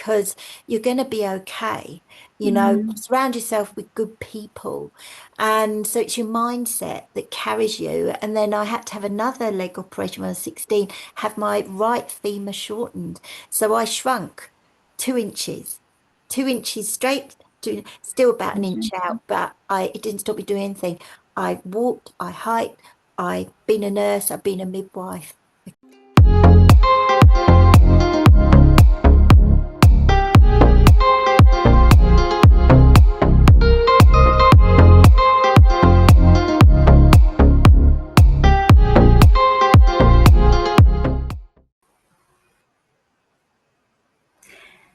because you're going to be okay. Surround yourself with good people. And so it's your mindset that carries you. And then I had to have another leg operation when I was 16, have my right femur shortened. So I shrunk 2 inches, 2 inches straight, still about an inch out, but it didn't stop me doing anything. I walked, I hiked, I've been a nurse, I've been a midwife.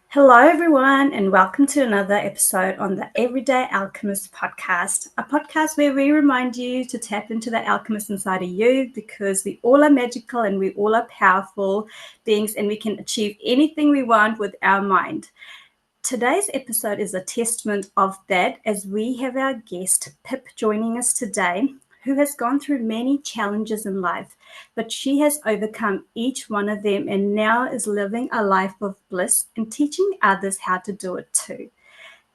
Hello, everyone, and welcome to another episode on the Everyday Alchemist podcast, a podcast where we remind you to tap into the alchemist inside of you, because we all are magical and we all are powerful beings, and we can achieve anything we want with our mind. Today's episode is a testament of that, as we have our guest, Pip, joining us today, who has gone through many challenges in life, but she has overcome each one of them and now is living a life of bliss and teaching others how to do it too.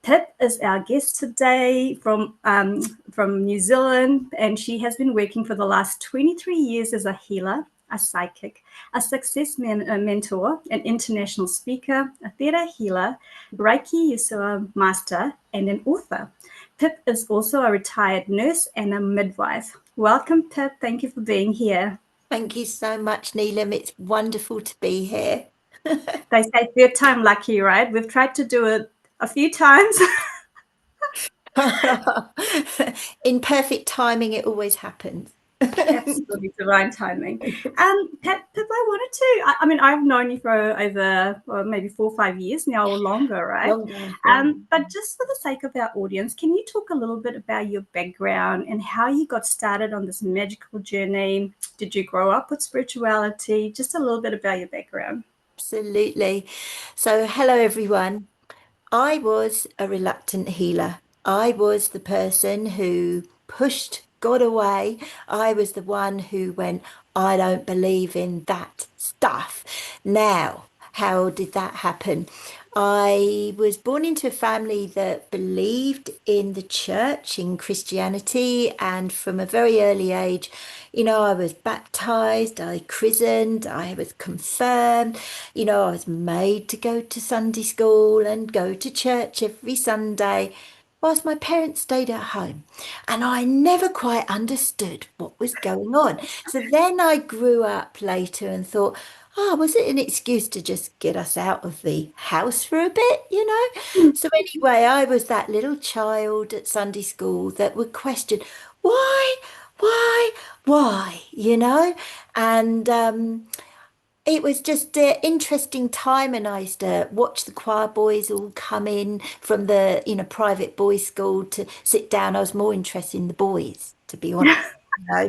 Pip is our guest today from New Zealand, and she has been working for the last 23 years as a healer, a psychic, a success mentor, an international speaker, a Theta healer, Reiki Yusua master, and an author. Pip is also a retired nurse and a midwife. Welcome, Pip. Thank you for being here. Thank you so much, Neelam. It's wonderful to be here. They say third time lucky, right? We've tried to do it a few times. In perfect timing, it always happens. Absolutely divine timing. Pip, I wanted to, I mean, I've known you for over maybe 4 or 5 years now, or longer, right? Longer. But just for the sake of our audience, can you talk a little bit about your background and how you got started on this magical journey? Did you grow up with spirituality? Just a little bit about your background. Absolutely. So, hello, everyone. I was a reluctant healer. I was the person who pushed God away. I was the one who went, I don't believe in that stuff. Now, how did that happen? I was born into a family that believed in the church, in Christianity, and from a very early age, I was baptized, I christened, I was confirmed, I was made to go to Sunday school and go to church every Sunday, whilst my parents stayed at home. And I never quite understood what was going on. So then I grew up later and thought, oh, was it an excuse to just get us out of the house for a bit? So anyway, I was that little child at Sunday school that would question, why, why, why? And it was just an interesting time, and I used to watch the choir boys all come in from the, private boys' school to sit down. I was more interested in the boys, to be honest.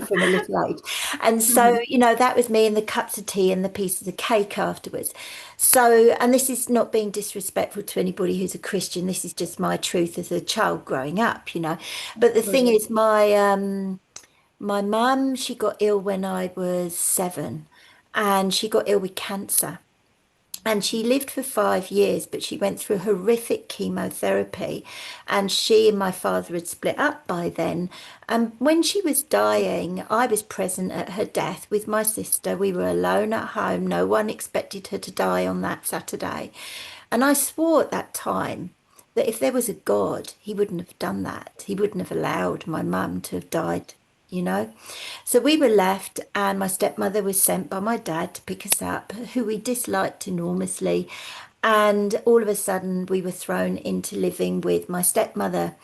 From a little age. And so, that was me, and the cups of tea and the pieces of cake afterwards. So, and this is not being disrespectful to anybody who's a Christian. This is just my truth as a child growing up. But the thing is, my mum, she got ill when I was 7, and she got ill with cancer. And she lived for 5 years, but she went through horrific chemotherapy. And she and my father had split up by then. And when she was dying, I was present at her death with my sister. We were alone at home. No one expected her to die on that Saturday. And I swore at that time that if there was a God, he wouldn't have done that. He wouldn't have allowed my mum to have died. So we were left, and my stepmother was sent by my dad to pick us up, who we disliked enormously. And all of a sudden, we were thrown into living with my stepmother.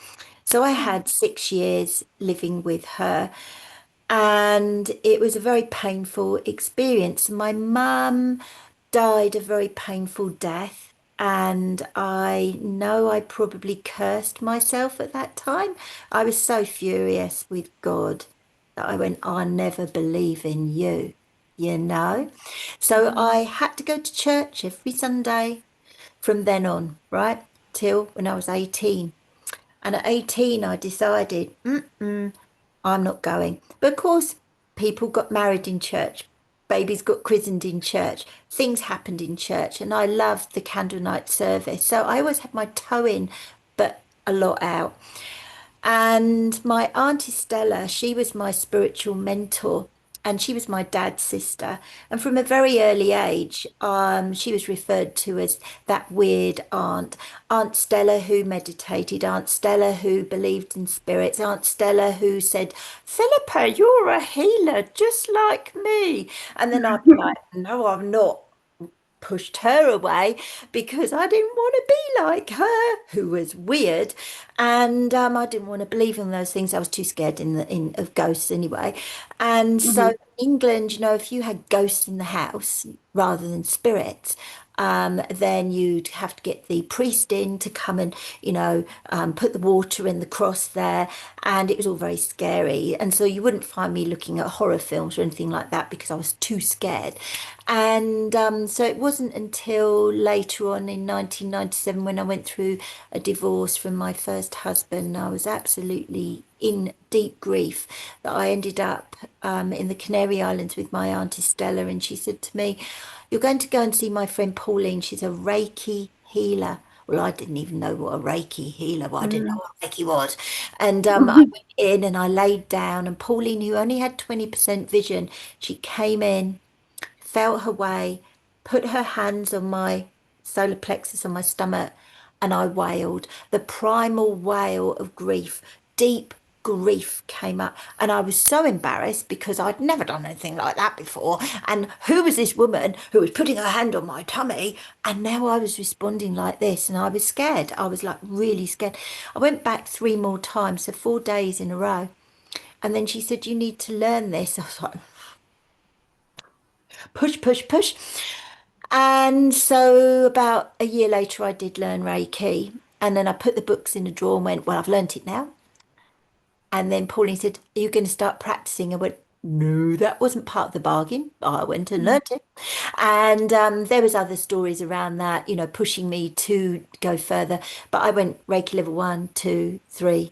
So I had 6 years living with her, and it was a very painful experience. My mum died a very painful death, and I know I probably cursed myself at that time. I was so furious with God that I went, I never believe in you. So I had to go to church every Sunday from then on, right? Till when I was 18. And at 18, I decided, I'm not going. But of course, people got married in church. babies got christened in church. Things happened in church, and I loved the candle night service. So I always had my toe in, but a lot out. And my auntie Stella, she was my spiritual mentor, and she was my dad's sister. And from a very early age, she was referred to as that weird aunt, Aunt Stella who meditated, Aunt Stella who believed in spirits, Aunt Stella who said, "Philippa, you're a healer just like me." And then I'd be like, "No, I'm not." Pushed her away because I didn't want to be like her, who was weird, and I didn't want to believe in those things. I was too scared in of ghosts anyway. And so Mhm. in England, if you had ghosts in the house rather than spirits, then you'd have to get the priest in to come and, put the water in the cross there. And it was all very scary. And so you wouldn't find me looking at horror films or anything like that because I was too scared. And so it wasn't until later on in 1997 when I went through a divorce from my first husband. I was absolutely in deep grief that I ended up in the Canary Islands with my auntie Stella. And she said to me, "You're going to go and see my friend Pauline. She's a Reiki healer." Well, I didn't even know what a Reiki healer was. I didn't know Mm. what Reiki was. And I went in and I laid down, and Pauline, who only had 20% vision, she came in, felt her way, put her hands on my solar plexus on my stomach, and I wailed. The primal wail of grief, deep grief came up. And I was so embarrassed because I'd never done anything like that before. And who was this woman who was putting her hand on my tummy? And now I was responding like this, and I was scared. I was like really scared. I went back 3 more times, so 4 days in a row. And then she said, "You need to learn this." I was like, push, push, push. And so about a year later, I did learn Reiki. And then I put the books in a drawer and went, "Well, I've learnt it now." And then Pauline said, "Are you going to start practicing?" I went, "No, that wasn't part of the bargain." I went and learnt it. And there was other stories around that, pushing me to go further. But I went Reiki level 1, 2, 3.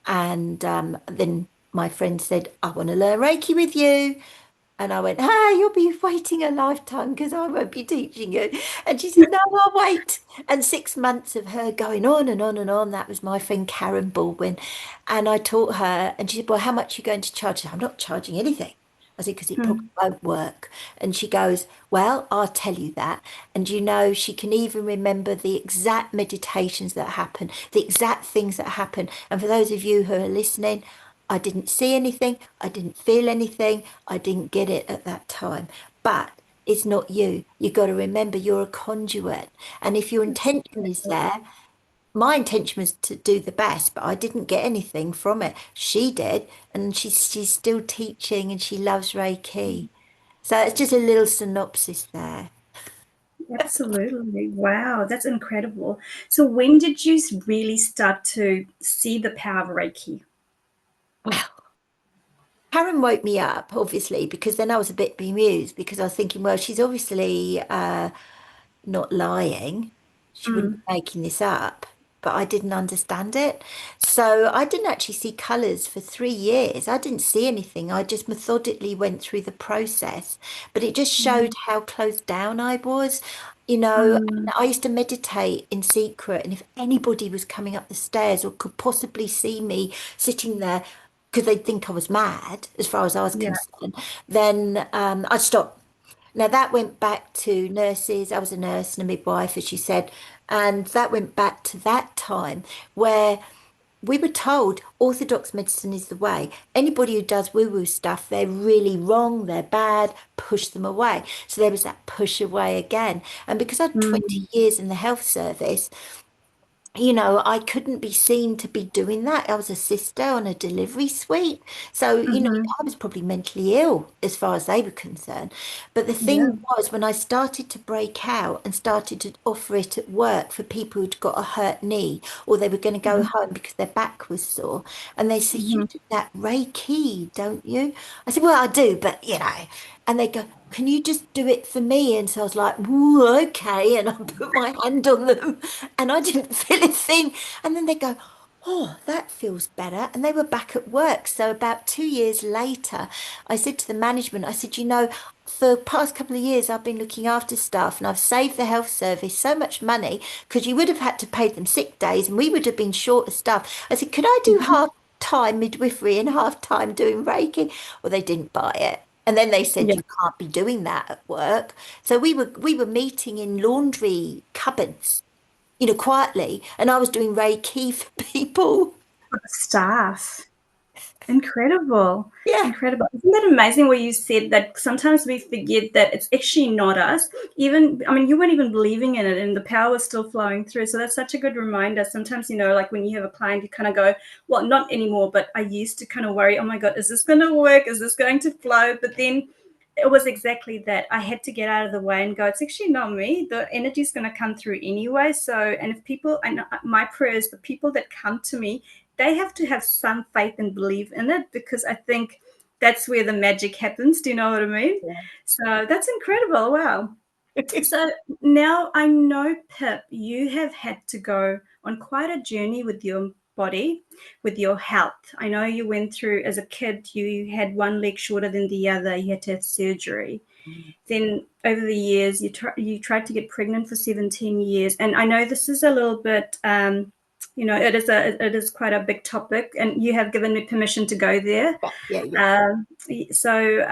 And then my friend said, "I want to learn Reiki with you." And I went, "Hey, you'll be waiting a lifetime because I won't be teaching you." And she said, "No, I'll wait." And 6 months of her going on and on and on. That was my friend Karen Baldwin. And I taught her, and she said, "Well, how much are you going to charge?" I said, "I'm not charging anything." I said, "Because it probably Mm. won't work." And she goes, "Well, I'll tell you that." And she can even remember the exact meditations that happen, the exact things that happen. And for those of you who are listening, I didn't see anything, I didn't feel anything, I didn't get it at that time. But it's not you. You got to remember you're a conduit. And if your intention is Absolutely. there, my intention was to do the best, but I didn't get anything from it. She did, and she's still teaching and she loves Reiki. So it's just a little synopsis there. Absolutely. Wow, that's incredible. So when did you really start to see the power of Reiki? Well, Karen woke me up, obviously, because then I was a bit bemused because I was thinking, well, she's obviously not lying. She wouldn't Mm. be making this up, but I didn't understand it. So I didn't actually see colours for 3 years. I didn't see anything. I just methodically went through the process, but it just showed Mm. how closed down I was. And Mm. I used to meditate in secret, and if anybody was coming up the stairs or could possibly see me sitting there, because they'd think I was mad, as far as I was Yeah. concerned, then I'd stop. Now that went back to nurses. I was a nurse and a midwife, as you said, and that went back to that time where we were told orthodox medicine is the way. Anybody who does woo-woo stuff, they're really wrong, they're bad, push them away. So there was that push away again. And because I'd 20 Mm. years in the health service, I couldn't be seen to be doing that. I was a sister on a delivery suite. So, Mhm. I was probably mentally ill as far as they were concerned. But the Yeah. thing was, when I started to break out and started to offer it at work for people who'd got a hurt knee or they were going to go Mhm. home because their back was sore, and they said, "You Mhm. do that Reiki, don't you?" I said, "Well, I do, but and they go, "Can you just do it for me?" And so I was like, "Ooh, okay." And I put my hand on them and I didn't feel a thing. And then they go, oh, that feels better. And they were back at work. So about 2 years later, I said to the management, I said, for the past couple of years, I've been looking after staff and I've saved the health service so much money because you would have had to pay them sick days and we would have been short of staff. I said, could I do Mhm. half time midwifery and half time doing Reiki? Well, they didn't buy it. And then they said, Yeah, you can't be doing that at work. So we were meeting in laundry cupboards, quietly, and I was doing Reiki for people. for the staff. Incredible. Yeah. Incredible. Isn't that amazing what you said that sometimes we forget that it's actually not us? Even, I mean, you weren't even believing in it and the power was still flowing through. So that's such a good reminder. Sometimes, like when you have a client, you kind of go, well, not anymore, but I used to kind of worry, oh my God, is this going to work? Is this going to flow? But then it was exactly that. I had to get out of the way and go, it's actually not me. The energy is going to come through anyway. So, and if people, and my prayer is the people that come to me, they have to have some faith and believe in it, because I think that's where the magic happens. Do you know what I mean? Yeah. So that's incredible. Wow. So now I know, Pip, you have had to go on quite a journey with your body, with your health. I know you went through, as a kid, you had one leg shorter than the other, you had to have surgery. Then over the years, you tried to get pregnant for 17 years. And I know this is a little bit, it is quite a big topic, and you have given me permission to go there. Yeah, yeah, yeah. So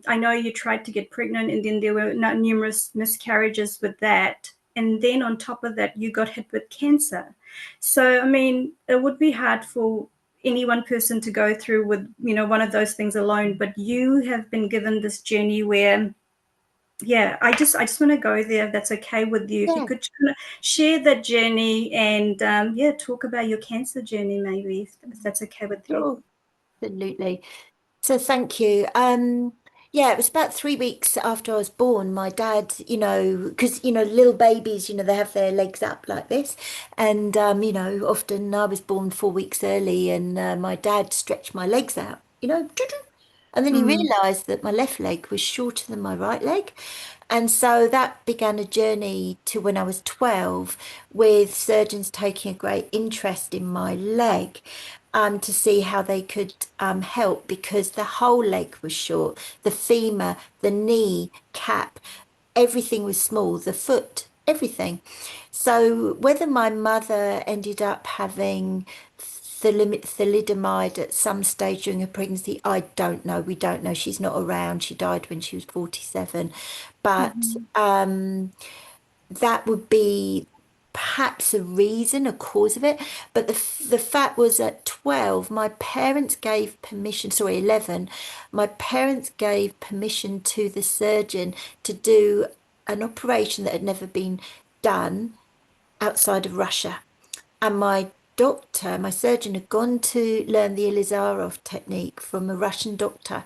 I know you tried to get pregnant, and then there were numerous miscarriages with that. And then on top of that, you got hit with cancer. So, I mean, it would be hard for any one person to go through with, one of those things alone. But you have been given this journey where, yeah, I just want to go there, if that's okay with you. If you Yeah, could kind of share that journey and, yeah, talk about your cancer journey, maybe, if that's okay with you. sure. Absolutely. So thank you. Yeah, it was about 3 weeks after I was born. My dad, because little babies, they have their legs up like this, and often I was born 4 weeks early, and my dad stretched my legs out, and then he Mm. realised that my left leg was shorter than my right leg, and so that began a journey to when I was 12, with surgeons taking a great interest in my leg, to see how they could help, because the whole leg was short, the femur, the knee cap, everything was small, the foot, everything. So whether my mother ended up having thalidomide at some stage during her pregnancy, I don't know. We don't know. She's not around. She died when she was 47. But Mhm. that would be perhaps a reason, a cause of it. But the fact was, at 12, my parents gave permission, sorry, 11, my parents gave permission to the surgeon to do an operation that had never been done outside of Russia. And my surgeon, had gone to learn the Ilizarov technique from a Russian doctor.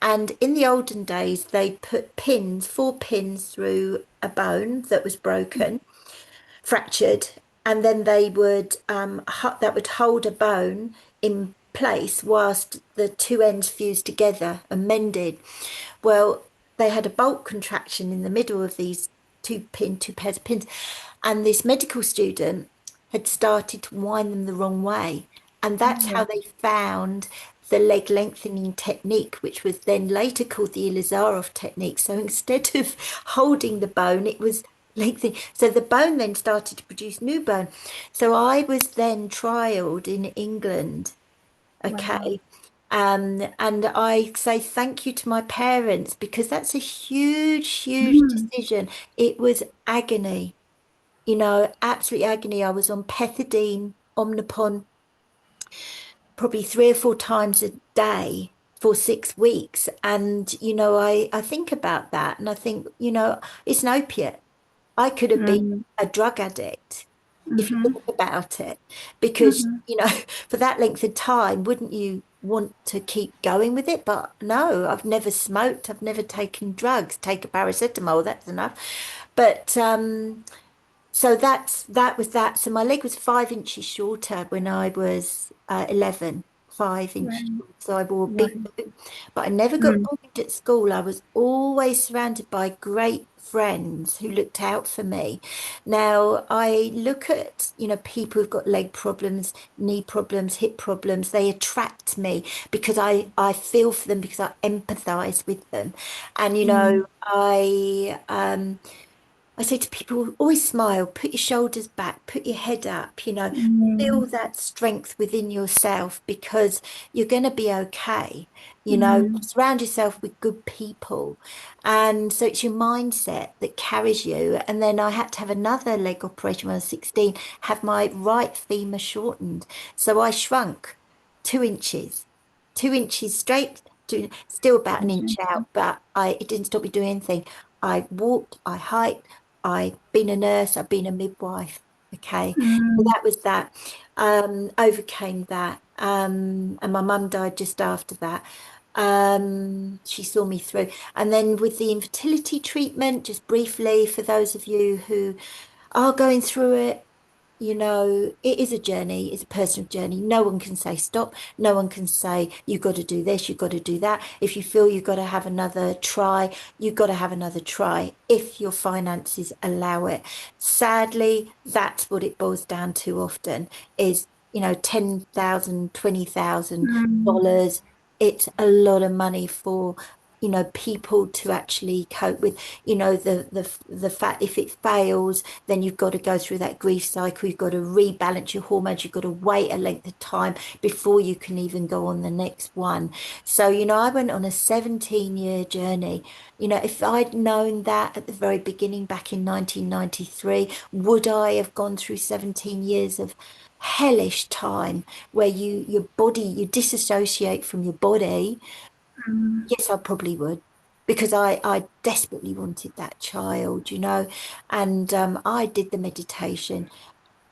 And in the olden days, they put pins, 4 pins through a bone that was broken, fractured, and then they would that would hold a bone in place whilst the two ends fused together and mended. Well, they had a bolt contraction in the middle of these two pairs of pins, and this medical student had started to wind them the wrong way, and that's Oh, how they found the leg lengthening technique, which was then later called the Ilizarov technique. So instead of holding the bone, it was lengthening. So the bone then started to produce new bone. So I was then trialed in England. wow. Okay. And I say thank you to my parents, because that's a huge, huge Mm. decision. It was agony, absolute agony. I was on pethidine, Omnipod, probably 3 or 4 times a day for 6 weeks. And, I think about that and I think, it's an opiate. I could have been Mm. a drug addict if you Mhm. think about it, because, Mhm. for that length of time, wouldn't you want to keep going with it? But no, I've never smoked, I've never taken drugs, take a paracetamol, that's enough. But so that was that. So my leg was 5 inches shorter when I was 11. 5 inch Wow. shorts. So I wore Wow. big boots, but I never got Mm. bullied at school. I was always surrounded by great friends who looked out for me. Now I look at, people who've got leg problems, knee problems, hip problems. They attract me because I feel for them, because I empathize with them. And Mm. I say to people, always smile, put your shoulders back, put your head up, Mm. feel that strength within yourself, because you're going to be okay. Mm. Surround yourself with good people. And so it's your mindset that carries you. And then I had to have another leg operation when I was 16, have my right femur shortened. So I shrunk 2 inches, 2 inches straight, still about an inch out, but it didn't stop me doing anything. I walked, I hiked, I've been a nurse, I've been a midwife. Okay. So Mm. that was that. Overcame that. And my mum died just after that. She saw me through. And then with the infertility treatment, just briefly, for those of you who are going through it, it is a journey, it's a personal journey. No one can say stop. No one can say, you've got to do this, you've got to do that. If you feel you've got to have another try, you've got to have another try if your finances allow it. Sadly, that's what it boils down to often is, $10,000, Mm. $20,000. It's a lot of money for, people to actually cope with, the fact if it fails, then you've got to go through that grief cycle. You've got to rebalance your hormones. You've got to wait a length of time before you can even go on the next one. So, I went on a 17-year journey. If I'd known that at the very beginning back in 1993, would I have gone through 17 years of hellish time where you disassociate from your body? Mm. Yes, I probably would, because I desperately wanted that child, and I did the meditation.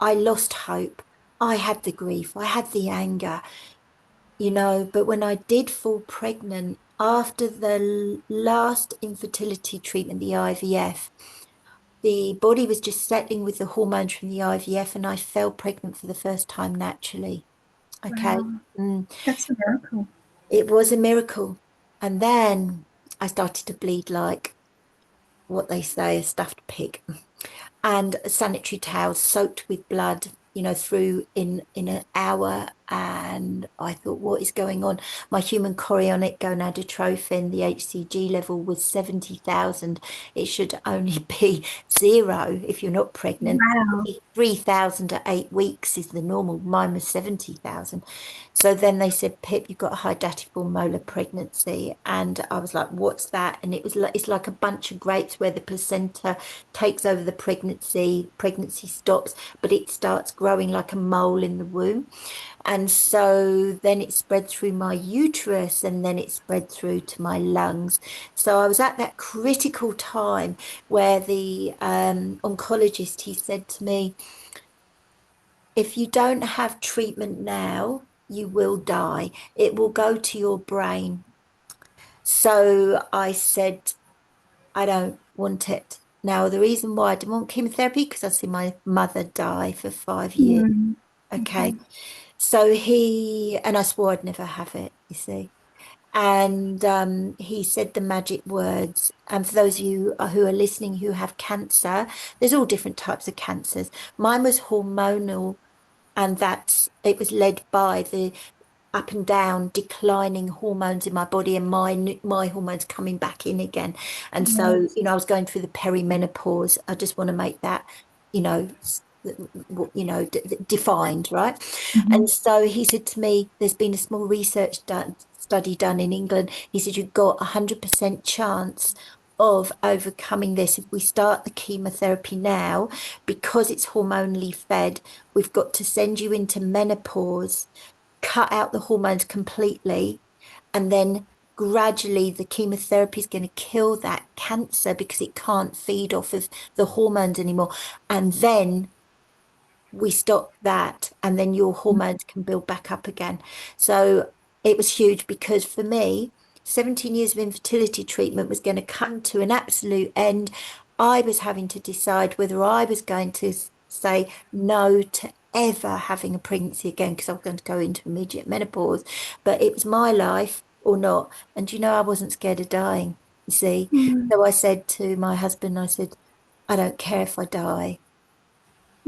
I lost hope. I had the grief. I had the anger, but when I did fall pregnant after the last infertility treatment, the IVF, the body was just settling with the hormones from the IVF, and I fell pregnant for the first time naturally. Okay. Wow. Mm. That's a miracle. It was a miracle. And then I started to bleed like what they say, a stuffed pig, and sanitary towels soaked with blood, through in an hour. And I thought, what is going on? My human chorionic gonadotrophin, the HCG level, was 70,000. It should only be zero if you're not pregnant. Wow. 3,000 at 8 weeks is the normal. Mine was 70,000. So then they said, Pip, you've got a hydatable molar pregnancy. And I was like, what's that? And it's like a bunch of grapes where the placenta takes over the pregnancy stops, but it starts growing like a mole in the womb. And so then it spread through my uterus, and then it spread through to my lungs. So I was at that critical time where the oncologist, he said to me, if you don't have treatment now, you will die. It will go to your brain. So I said, I don't want it. Now, the reason why I didn't want chemotherapy, because I see my mother die for 5 years. Mm. Okay. Okay. And I swore I'd never have it, you see. And he said the magic words. And for those of you who are listening who have cancer, there's all different types of cancers. Mine was hormonal, and it was led by the up and down declining hormones in my body, and my hormones coming back in again. And so, Yes. I was going through the perimenopause. I just want to make that, you know defined, right? Mhm. And so he said to me, there's been a small study done in England. He said, you've got 100% chance of overcoming this if we start the chemotherapy now, because it's hormonally fed. We've got to send you into menopause, cut out the hormones completely, and then gradually the chemotherapy is going to kill that cancer because it can't feed off of the hormones anymore. And then we stop that, and then your hormones can build back up again. So it was huge, because for me, 17 years of infertility treatment was going to come to an absolute end. I was having to decide whether I was going to say no to ever having a pregnancy again because I was going to go into immediate menopause. But it was my life or not. And you know, I wasn't scared of dying, you see. Mm, So I said to my husband, I said, I don't care if I die.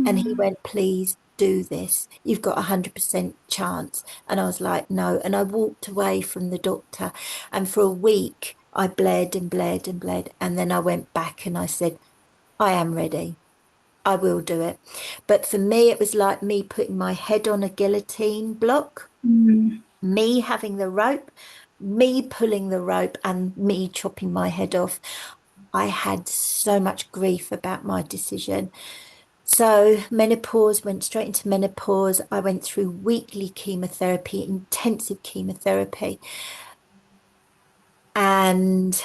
And he mm, went, please do this. You've got 100% chance. And I was like, no. And I walked away from the doctor. And for a week, I bled and bled and bled. And then I went back and I said, I am ready. I will do it. But for me, it was like me putting my head on a guillotine block, mm. me having the rope, me pulling the rope, and me chopping my head off. I had so much grief about my decision. So menopause, went straight into menopause. I went through weekly chemotherapy, intensive chemotherapy. And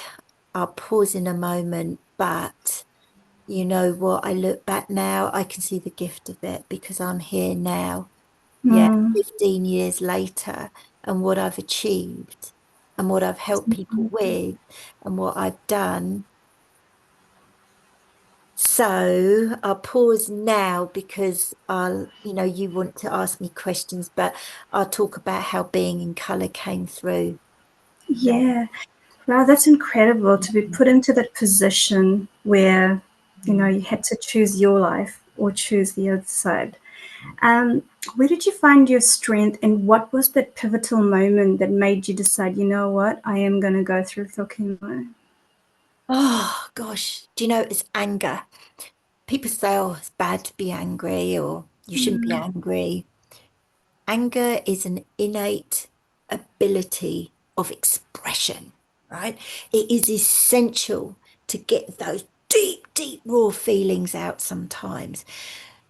I'll pause in a moment, but you know what? I look back now, I can see the gift of it because I'm here now. Yeah, Mm. 15 years later, and what I've achieved and what I've helped people with and what I've done. So I'll pause now because you want to ask me questions, but I'll talk about how being in color came through. Yeah. Yeah. Wow, that's incredible to be put into that position where, you had to choose your life or choose the other side. Um, where did you find your strength, and what was that pivotal moment that made you decide, you know what, I am going to go through chemo? Oh gosh, do you know it's anger? People say, oh, it's bad to be angry or you shouldn't be Mm, angry. Anger is an innate ability of expression, right? It is essential to get those deep, deep, raw feelings out sometimes.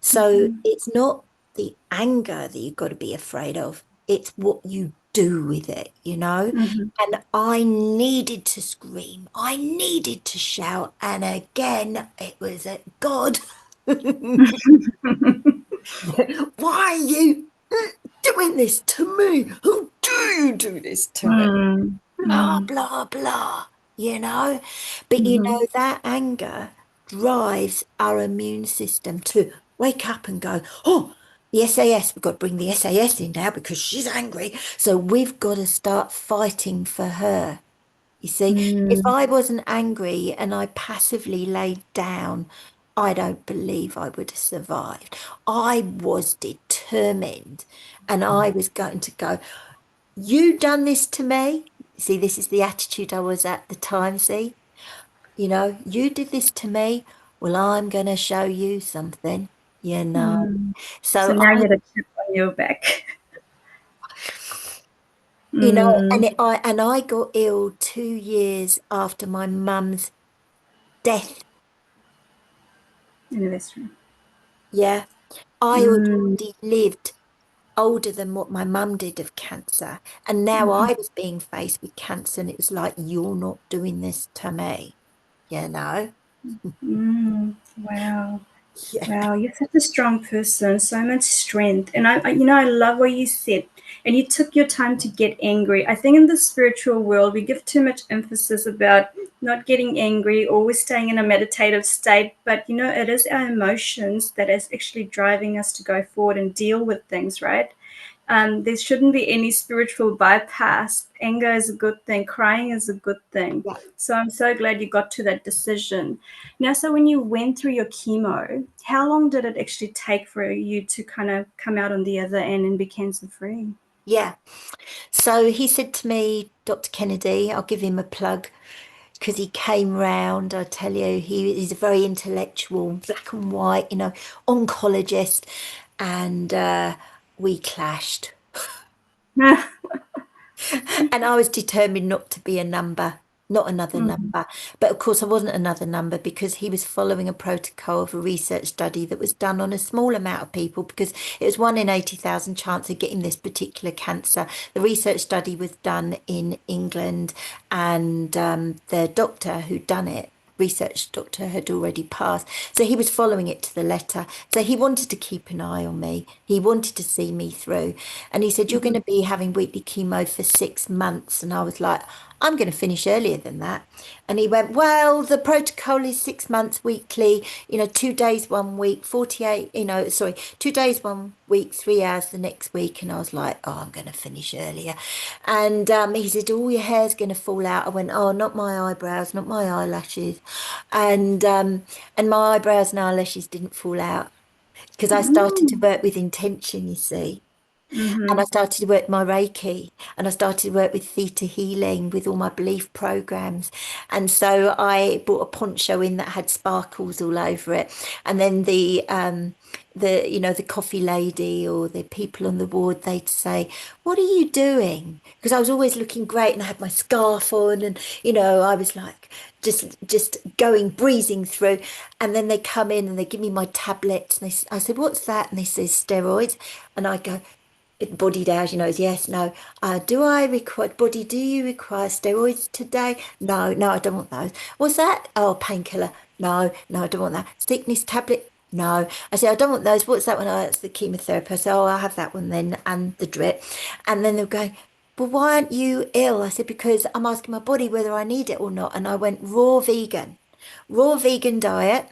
So mhm, it's not the anger that you've got to be afraid of, it's what you do with it, you know? mhm. And I needed to scream, I needed to shout. And again, it was at God. Why are you doing this to me? Who do you do this to me? Mm, Blah, mm, blah, blah, you know? But you mhm, know, that anger drives our immune system to wake up and go, oh, the SAS, we've got to bring the SAS in now because she's angry. So we've got to start fighting for her. You see, if mm, I wasn't angry and I passively laid down, I don't believe I would have survived. I was determined and I was going to go, you done this to me. See, this is the attitude I was at the time. See, you did this to me. Well, I'm going to show you something, you know. mm. So So now you had a chip on your back. and Mm, I got ill 2 years after my mum's death. anniversary. Yeah. I had Mm, already lived older than what my mum did of cancer. And now mhm, I was being faced with cancer, and it was like, you're not doing this to me, you know? mm. Wow. Yeah. Wow, you're such a strong person, so much strength. And I love what you said. And you took your time to get angry. I think in the spiritual world, we give too much emphasis about not getting angry, always staying in a meditative state. But, it is our emotions that is actually driving us to go forward and deal with things, right? There shouldn't be any spiritual bypass. Anger is a good thing. Crying is a good thing. Yeah. So I'm so glad you got to that decision. Now, so when you went through your chemo, how long did it actually take for you to kind of come out on the other end and be cancer free? Yeah. So he said to me, Dr. Kennedy, I'll give him a plug because he came round. I tell you, he's a very intellectual, black and white, oncologist. And we clashed. And I was determined not to be a number, not another Mm, number. But of course, I wasn't another number because he was following a protocol of a research study that was done on a small amount of people because it was 1 in 80,000 chance of getting this particular cancer. The research study was done in England, and the doctor who'd done it, research doctor, had already passed. So he was following it to the letter. So he wanted to keep an eye on me. He wanted to see me through. And he said, you're going mhm, to be having weekly chemo for 6 months. And I was like, I'm going to finish earlier than that. And he went, well, the protocol is 6 months weekly, 2 days 1 week, 48, sorry, 2 days 1 week, 3 hours the next week. And I was like, oh, I'm going to finish earlier. And he said, all your hair's going to fall out. I went, oh, not my eyebrows, not my eyelashes. And my eyebrows and eyelashes didn't fall out because I started to Mm. work with intention, you see. And I Mm-hmm. started to work my Reiki and I started to work with Theta healing with all my belief programs. And so I bought a poncho in that had sparkles all over it. And then the coffee lady or the people on the ward, they'd say, what are you doing? Because I was always looking great and I had my scarf on and, I was like just going, breezing through. And then they come in and they give me my tablets. And I said, what's that? And they say steroids. And I go, body down, yes, no. Do I require, body, do you require steroids today? No, no, I don't want those. What's that? Oh, painkiller. No, no, I don't want that. Sickness tablet? No. I said, I don't want those. What's that one? Oh, that's the chemotherapy. I said, oh, I'll have that one then, and the drip. And then they're going, but why aren't you ill? I said, because I'm asking my body whether I need it or not. And I went raw vegan diet.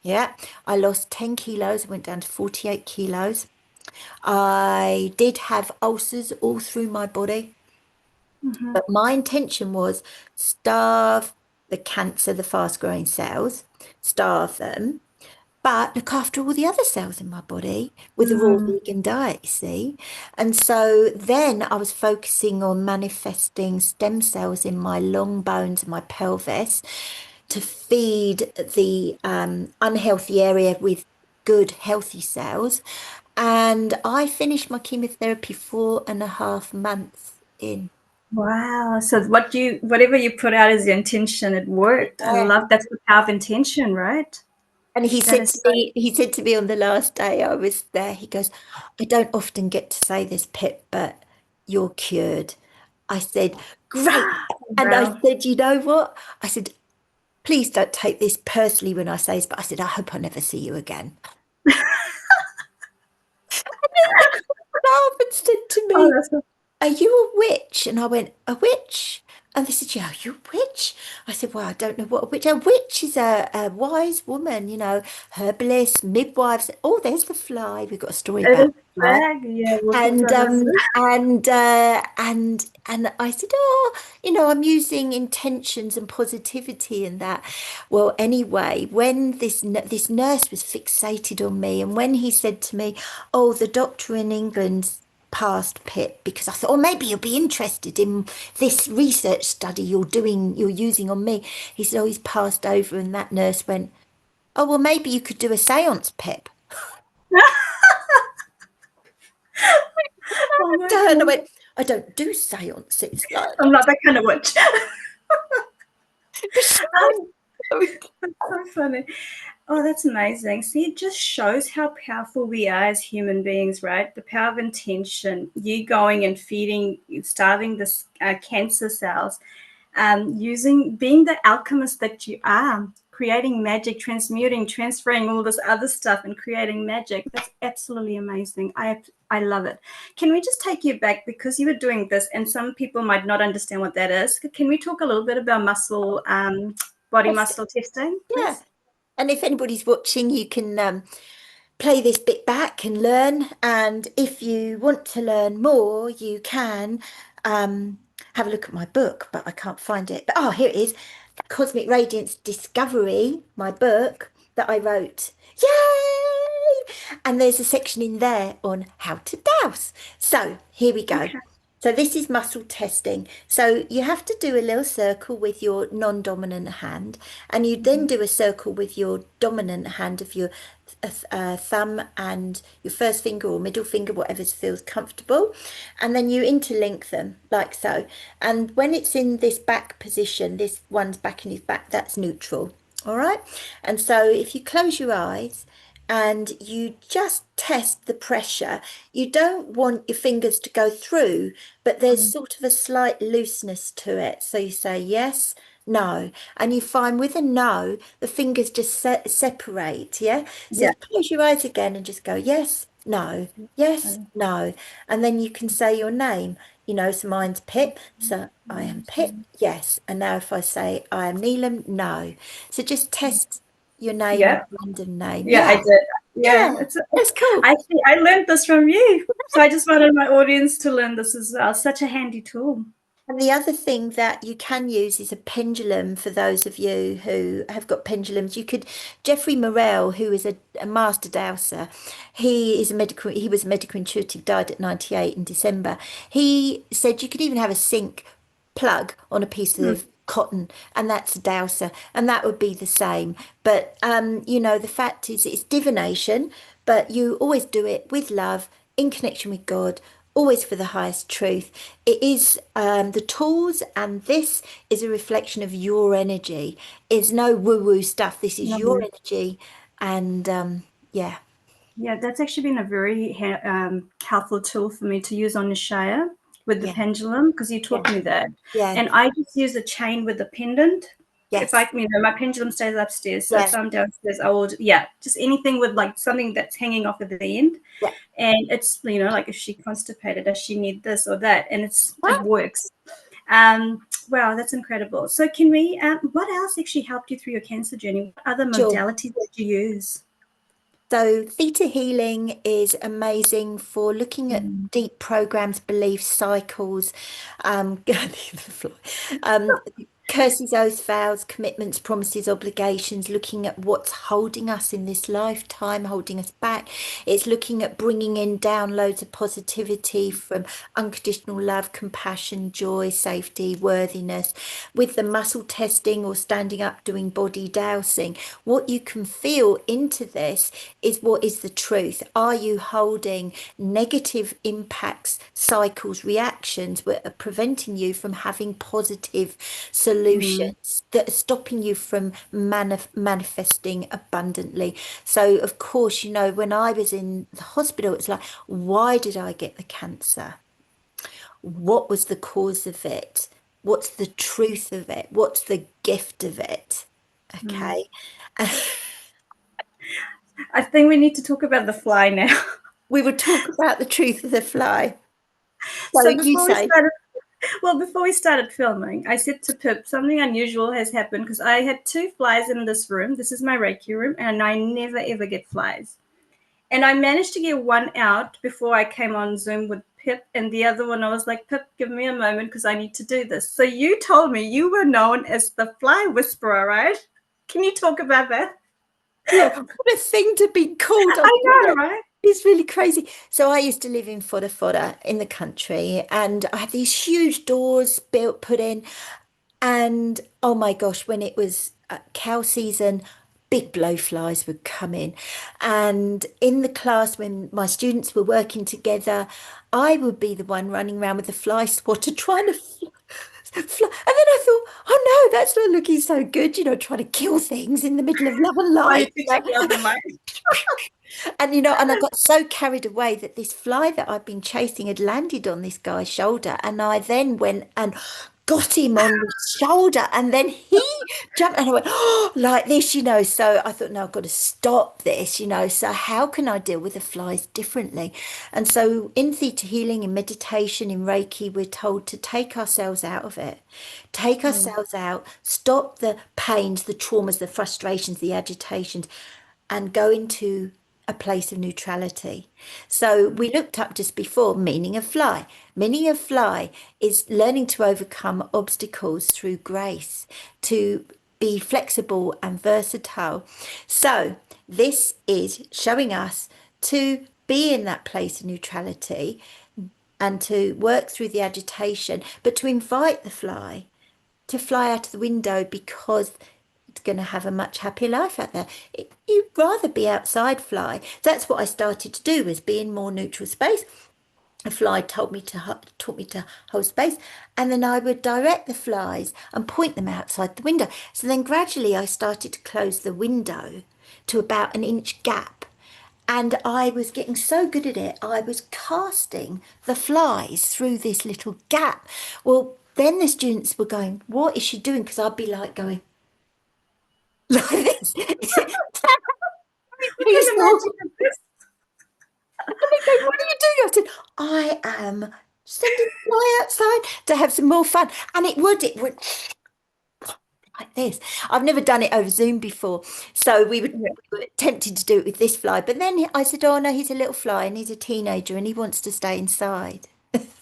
Yeah. I lost 10 kilos. I went down to 48 kilos. I did have ulcers all through my body, Mm-hmm. but my intention was starve the cancer, the fast growing cells, starve them, but look after all the other cells in my body with a raw Mm. vegan diet, you see. And so then I was focusing on manifesting stem cells in my long bones and my pelvis to feed the unhealthy area with good, healthy cells. And I finished my chemotherapy 4.5 months in. Wow. So whatever you put out as the intention, it worked. I Yeah. love that's the power of intention, right? And That is so he said to me on the last day I was there, he goes, I don't often get to say this, Pip, but you're cured. I said, great. And I well. said, you know what? I said, please don't take this personally when I say this, but I said, I hope I never see you again. He laughed and said to Oh, me, that's so are you a witch? And I went, a witch? And they said, yeah, are you a witch? I said, well, I don't know what a witch. A witch is a wise woman, herbalist, midwives. Oh, there's the fly. We've got a story it about is the fly. back. Yeah, we'll talk And about this. I said, oh, I'm using intentions and positivity and that. Well, anyway, when this nurse was fixated on me, and when he said to me, oh, the doctor in England passed, Pip, because I thought, oh, maybe you'll be interested in this research study you're using on me. He said, oh, he's passed over, and that nurse went, oh, well, maybe you could do a séance, Pip. Oh my And I god. went, I don't do seances. Like, I'm not that kind of witch. but she Um, was. that's so funny. Oh, that's amazing. See, it just shows how powerful we are as human beings, right? The power of intention. You going and feeding, starving the cancer cells, being the alchemist that you are, creating magic, transmuting, transferring all this other stuff and creating magic. That's absolutely amazing. I love it. Can we just take you back because you were doing this and some people might not understand what that is? Can we talk a little bit about body muscle testing, Yeah. please? And if anybody's watching, you can play this bit back and learn. And if you want to learn more, you can have a look at my book, but I can't find it. But oh, here it is. Cosmic Radiance Discovery, my book that I wrote. Yay! And there's a section in there on how to dowse. So here we go. Okay. So this is muscle testing. So you have to do a little circle with your non-dominant hand, and you then Mhm. do a circle with your dominant hand of your thumb and your first finger or middle finger, whatever feels comfortable. And then you interlink them like so. And when it's in this back position, this one's back in his back, that's neutral. All right. And so if you close your eyes and you just test the pressure, you don't want your fingers to go through, but there's Mm. sort of a slight looseness to it. So you say yes, no, and you find with a no, the fingers just separate. Yeah. So Yeah. you close your eyes again and just go yes, no, yes, no, and then you can say your name. So mine's Pip. So I am Pip, yes. And now if I say I am Neelam, no. So just test your name with Yeah, a random name. yeah, Yeah, I did. Yeah, yeah, that's cool. I learned this from you. So I just wanted my audience to learn this as well. Such a handy tool. And the other thing that you can use is a pendulum for those of you who have got pendulums. Jeffrey Morel, who is a master dowser, he was a medical intuitive, died at 98 in December. He said you could even have a sink plug on a piece Mm, of cotton, and that's a dowser, and that would be the same. But the fact is it's divination, but you always do it with love, in connection with God, always for the highest truth. It is the tools, and this is a reflection of your energy. It's no woo-woo stuff. This is your no. energy, and yeah, Yeah, that's actually been a very helpful tool for me to use on the Shire with the yeah, pendulum because you yeah, taught me that. yeah, And I just use a chain with a pendant. If yes, my pendulum stays upstairs, so yeah, if I'm downstairs, I will, yeah, just anything with like something that's hanging off at the end. yeah. And it's, like if she constipated, does she need this or that? And it Wow. works. Wow, that's incredible. So can we, what else actually helped you through your cancer journey? What other Sure. modalities did you use? So, theta healing is amazing for looking at Mm, deep programs, beliefs, cycles, the fly, um, curses, oaths, vows, commitments, promises, obligations, looking at what's holding us in this lifetime, holding us back. It's looking at bringing in downloads of positivity from unconditional love, compassion, joy, safety, worthiness. With the muscle testing or standing up, doing body dowsing, what you can feel into this is what is the truth. Are you holding negative impacts, cycles, reactions that are preventing you from having positive mm, solutions that are stopping you from manifesting abundantly? So, of course, when I was in the hospital, it's like, why did I get the cancer? What was the cause of it? What's the truth of it? What's the gift of it? mm. Okay. I think we need to talk about the fly now. We will talk about the truth of the fly. So So you say, before we started filming, I said to Pip, something unusual has happened because I had two flies in this room. This is my Reiki room, and I never ever get flies. And I managed to get one out before I came on Zoom with Pip, and the other one I was like, Pip, give me a moment because I need to do this. So you told me you were known as the fly whisperer, right? Can you talk about that? yeah, what a thing to be called. Oh, I know, God, right? it's really crazy. So I used to live in Fodder in the country, and I had these huge doors put in. And oh my gosh, when it was cow season, big blowflies would come in. And in the class, when my students were working together, I would be the one running around with the fly swatter trying to fly. And then I thought, oh no, that's not looking so good, trying to kill things in the middle of love and Fly light. teaching love and light. And I got so carried away that this fly that I'd been chasing had landed on this guy's shoulder. And I then went and got him on the shoulder. And then he jumped and I went, oh, like this. So I thought, no, I've got to stop this. So how can I deal with the flies differently? And so in theta healing, in meditation, in Reiki, we're told to take ourselves out of it, take Mm, ourselves out, stop the pains, the traumas, the frustrations, the agitations, and go into a place of neutrality. So we looked up just before meaning of fly. Meaning of fly is learning to overcome obstacles through grace, to be flexible and versatile. So this is showing us to be in that place of neutrality and to work through the agitation, but to invite the fly to fly out of the window because it's going to have a much happier life out there. You'd rather be outside fly. That's what I started to do, was be in more neutral space. A fly taught me to hold space, and then I would direct the flies and point them outside the window. So then gradually I started to close the window to about an inch gap. And I was getting so good at it, I was casting the flies through this little gap. Well, then the students were going, what is she doing? Because I'd be like going like this. we Please can talk. imagine this. And they go, what are you doing? I said, I am send it fly outside to have some more fun. And it would like this. I've never done it over Zoom before. So Yeah. we were tempted to do it with this fly. But then I said, oh no, he's a little fly and he's a teenager and he wants to stay inside.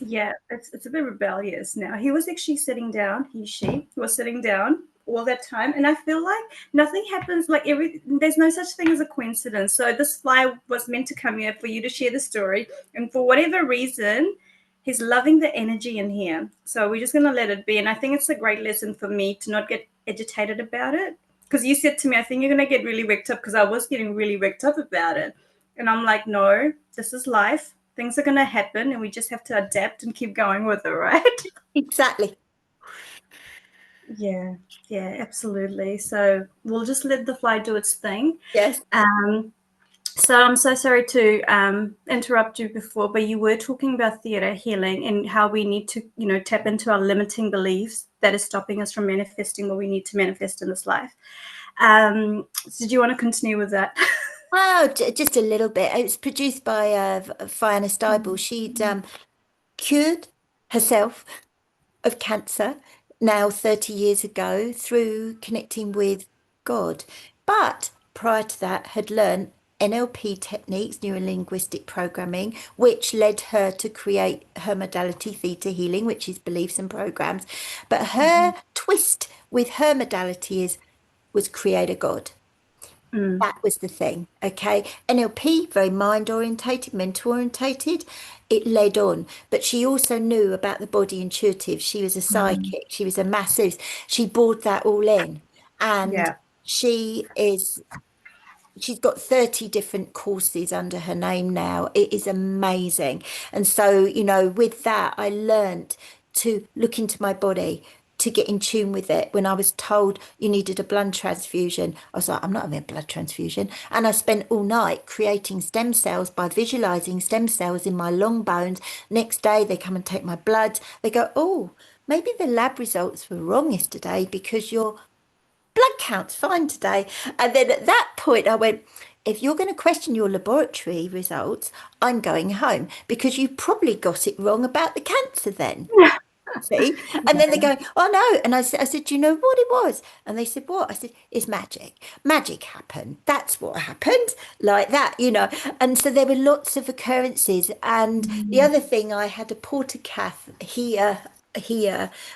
Yeah, it's a bit rebellious now. He was actually sitting down, she was sitting down all that time. And I feel like nothing happens, like there's no such thing as a coincidence. So this fly was meant to come here for you to share the story. And for whatever reason, he's loving the energy in here. So we're just gonna let it be. And I think it's a great lesson for me to not get agitated about it. Because you said to me, I think you're gonna get really worked up, because I was getting really worked up about it. And I'm like, no, this is life. Things are going to happen and we just have to adapt and keep going with it, right? Exactly. Yeah, yeah, absolutely. So we'll just let the fly do its thing. Yes. Um, so I'm so sorry to interrupt you before, but you were talking about theater healing and how we need to, tap into our limiting beliefs that is stopping us from manifesting what we need to manifest in this life. So do you want to continue with that? Oh, just a little bit. It was produced by Fiona Stibel. She'd cured herself of cancer now 30 years ago through connecting with God. But prior to that, had learned NLP techniques, neuro linguistic programming, which led her to create her modality, Theta healing, which is beliefs and programs. But her twist with her modality was create a God. Mm, That was the thing. Okay. NLP, very mind orientated, mental orientated. It led on. But she also knew about the body intuitive. She was a mm, psychic. She was a massive. She brought that all in. And yeah. she is she's got 30 different courses under her name now. It is amazing. And so, with that, I learned to look into my body, to get in tune with it. When I was told you needed a blood transfusion, I was like, I'm not having a blood transfusion. And I spent all night creating stem cells by visualizing stem cells in my long bones. Next day, they come and take my blood. They go, oh, maybe the lab results were wrong yesterday because your blood count's fine today. And then at that point, I went, if you're going to question your laboratory results, I'm going home because you probably got it wrong about the cancer then. See? And then they go, oh no. And I said, do you know what it was? And they said, what? I said, it's magic. Magic happened. That's what happened. Like that. And so there were lots of occurrences. And the Mm, other thing, I had a portacath here.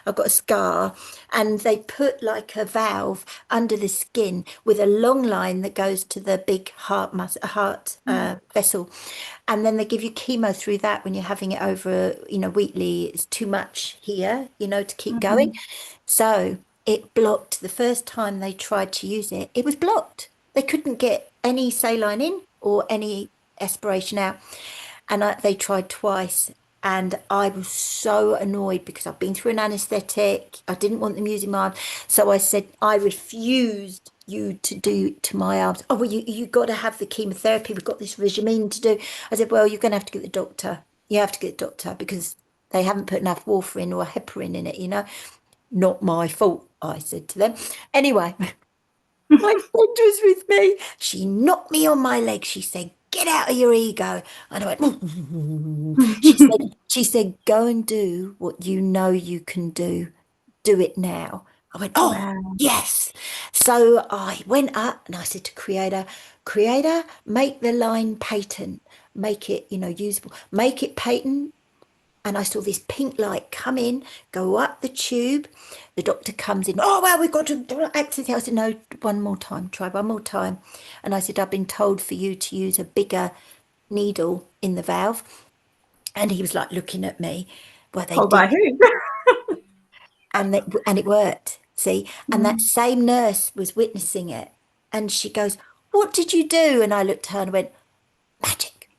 I've got a scar, and they put like a valve under the skin with a long line that goes to the big heart mm, vessel, and then they give you chemo through that when you're having it over, weekly. It's too much here, to keep going. mhm, So it blocked the first time they tried to use it. It was blocked. They couldn't get any saline in or any aspiration out. And they tried twice. And I was so annoyed because I've been through an anesthetic. I didn't want them using my arms. So I said, I refused you to do to my arms. Oh, well, you got to have the chemotherapy. We've got this regimen to do. I said, well, you're going to have to get the doctor. You have to get the doctor because they haven't put enough warfarin or heparin in it. Not my fault, I said to them. Anyway, my friend was with me. She knocked me on my leg. She said, get out of your ego. And I went, she said, go and do what you know you can do. Do it now. I went, oh, wow. yes. So I went up and I said to Creator, make the line patent, make it, usable, make it patent. And I saw this pink light come in, go up the tube. The doctor comes in. Oh, well, we've got to access it. I said, no, one more time. Try one more time. And I said, I've been told for you to use a bigger needle in the valve. And he was like looking at me. Well, they Told did. by who? And it worked. See? And that Mm. same nurse was witnessing it. And she goes, what did you do? And I looked at her and went, magic.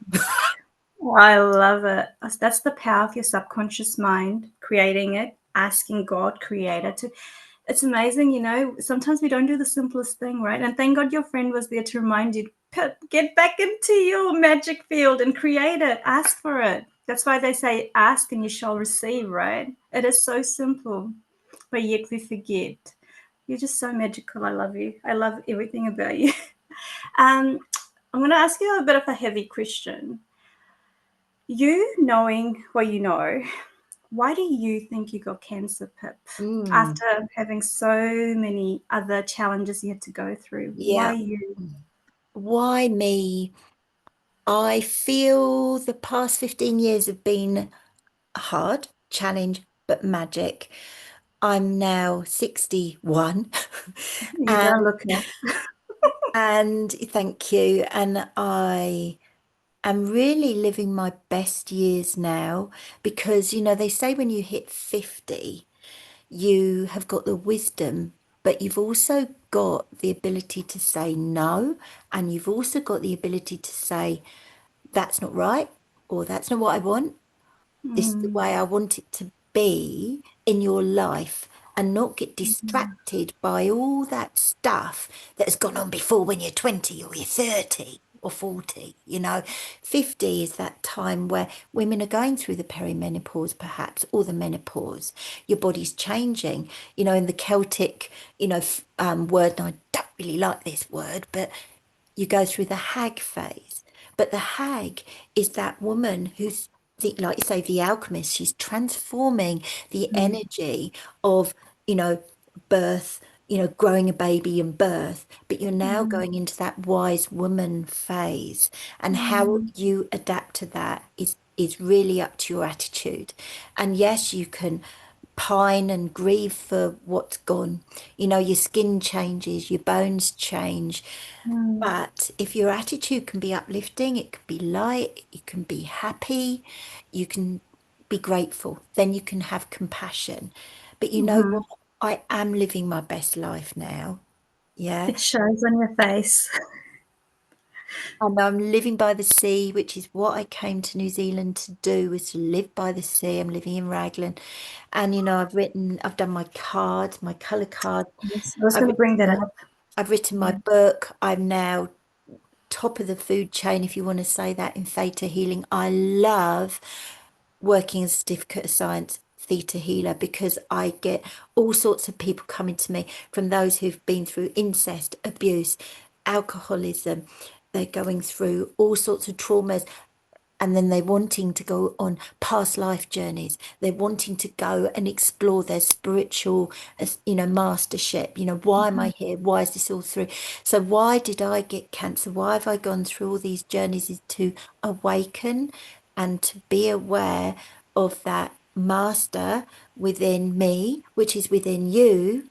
Oh, I love it. That's the power of your subconscious mind, creating it, asking God, creator to. It's amazing, sometimes we don't do the simplest thing, right? And thank God your friend was there to remind you, get back into your magic field and create it. Ask for it. That's why they say, ask and you shall receive, right? It is so simple, but yet we forget. You're just so magical. I love you. I love everything about you. Um, I'm going to ask you a bit of a heavy question. You knowing what you know, why do you think you got cancer, Pip? Mm, After having so many other challenges you had to go through, why yeah. you? Why me? I feel the past 15 years have been hard, challenge, but magic. I'm now 61 You don't and look it. thank you. And I am really living my best years now because, they say when you hit 50, you have got the wisdom, but you've also got the ability to say no. And you've also got the ability to say, that's not right, or that's not what I want. This is the Mm, way I want it to be in your life, and not get distracted by all that stuff that has gone on before when you're 20 or you're 30 or 40. 50 is that time where women are going through the perimenopause, perhaps, or the menopause. Your body's changing. In the Celtic, word, and I don't really like this word, but you go through the hag phase. But the hag is that woman who's like you say, the alchemist. She's transforming the mm, energy of, you know, birth, growing a baby and birth. But you're now mm, going into that wise woman phase. And how mm, you adapt to that is really up to your attitude. And yes, you can pine and grieve for what's gone. Your skin changes, your bones change, mm, but if your attitude can be uplifting, it can be light, you can be happy, you can be grateful, then you can have compassion. But you know mhm. what? I am living my best life now. Yeah. It shows on your face. And I'm living by the sea, which is what I came to New Zealand to do, was to live by the sea. I'm living in Raglan. And I've done my cards, my colour cards. Yes, I was I've going to bring that written, up. I've written my Yeah. book. I'm now top of the food chain, if you want to say that, in theta healing. I love working as a certificate of science theta healer because I get all sorts of people coming to me, from those who've been through incest, abuse, alcoholism. They're going through all sorts of traumas, and then they're wanting to go on past life journeys. They're wanting to go and explore their spiritual, mastership. Why am I here? Why is this all through? So why did I get cancer? Why have I gone through all these journeys? Is to awaken and to be aware of that master within me, which is within you,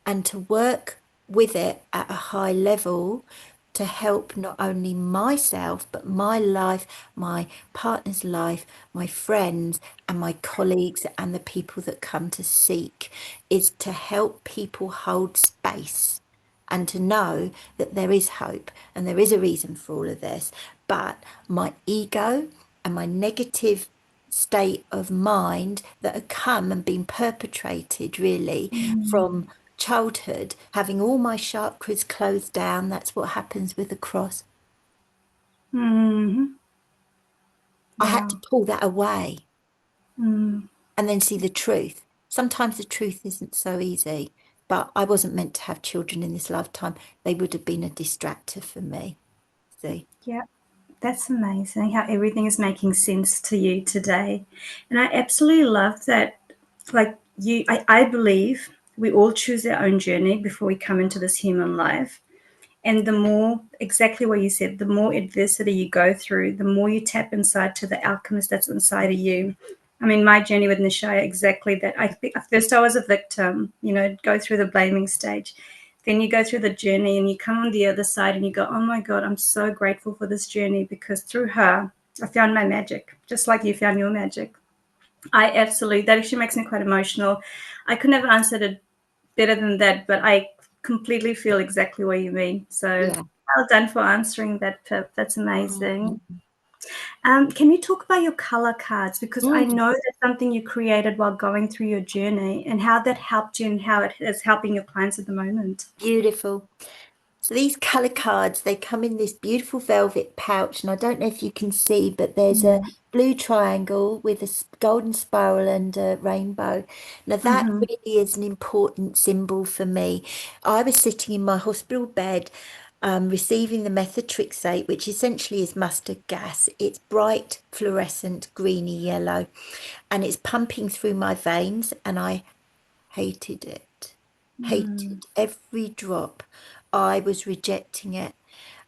and to work with it at a high level to help not only myself, but my life, my partner's life, my friends, and my colleagues, and the people that come to seek, is to help people hold space and to know that there is hope and there is a reason for all of this. But my ego and my negative state of mind that had come and been perpetrated really Mm, from childhood, having all my chakras closed down. That's what happens with the cross. mhm. I had to Wow. pull that away Mm, and then see the truth. Sometimes the truth isn't so easy, but I wasn't meant to have children in this lifetime. They would have been a distractor for me. See? yeah. That's amazing how everything is making sense to you today. And I absolutely love that. Like you, I believe we all choose our own journey before we come into this human life. And the more, exactly what you said, the more adversity you go through, the more you tap inside to the alchemist that's inside of you. I mean, my journey with Nishaya, exactly that. I think at first I was a victim, go through the blaming stage. Then you go through the journey and you come on the other side and you go, oh my God, I'm so grateful for this journey because through her, I found my magic, just like you found your magic. I absolutely, that actually makes me quite emotional. I could never answer it better than that, but I completely feel exactly what you mean. So Yeah. well done for answering that, Pip. That's amazing. Mhm. Can you talk about your color cards? Because I Mm, know that's something you created while going through your journey and how that helped you and how it is helping your clients at the moment. beautiful. So these colour cards, they come in this beautiful velvet pouch, and I don't know if you can see, but there's a Mm-hmm. blue triangle with a golden spiral and a rainbow. Now that Mm-hmm. really is an important symbol for me. I was sitting in my hospital bed, receiving the methotrexate, which essentially is mustard gas. It's bright, fluorescent, greeny yellow, and it's pumping through my veins, and I hated it. Mm. Hated every drop. I was rejecting it.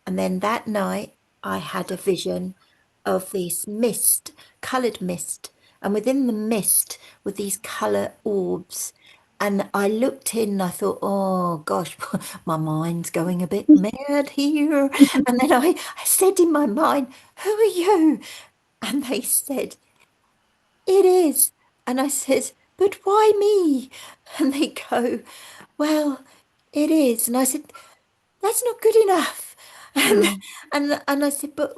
And then that night, I had a vision of this mist, coloured mist. And within the mist were these colour orbs. And I looked in and I thought, oh gosh, my mind's going a bit mad here. And then I said in my mind, who are you? And they said, it is. And I said, but why me? And they go, well, it is. And I said, that's not good enough. And Mm. and I said, but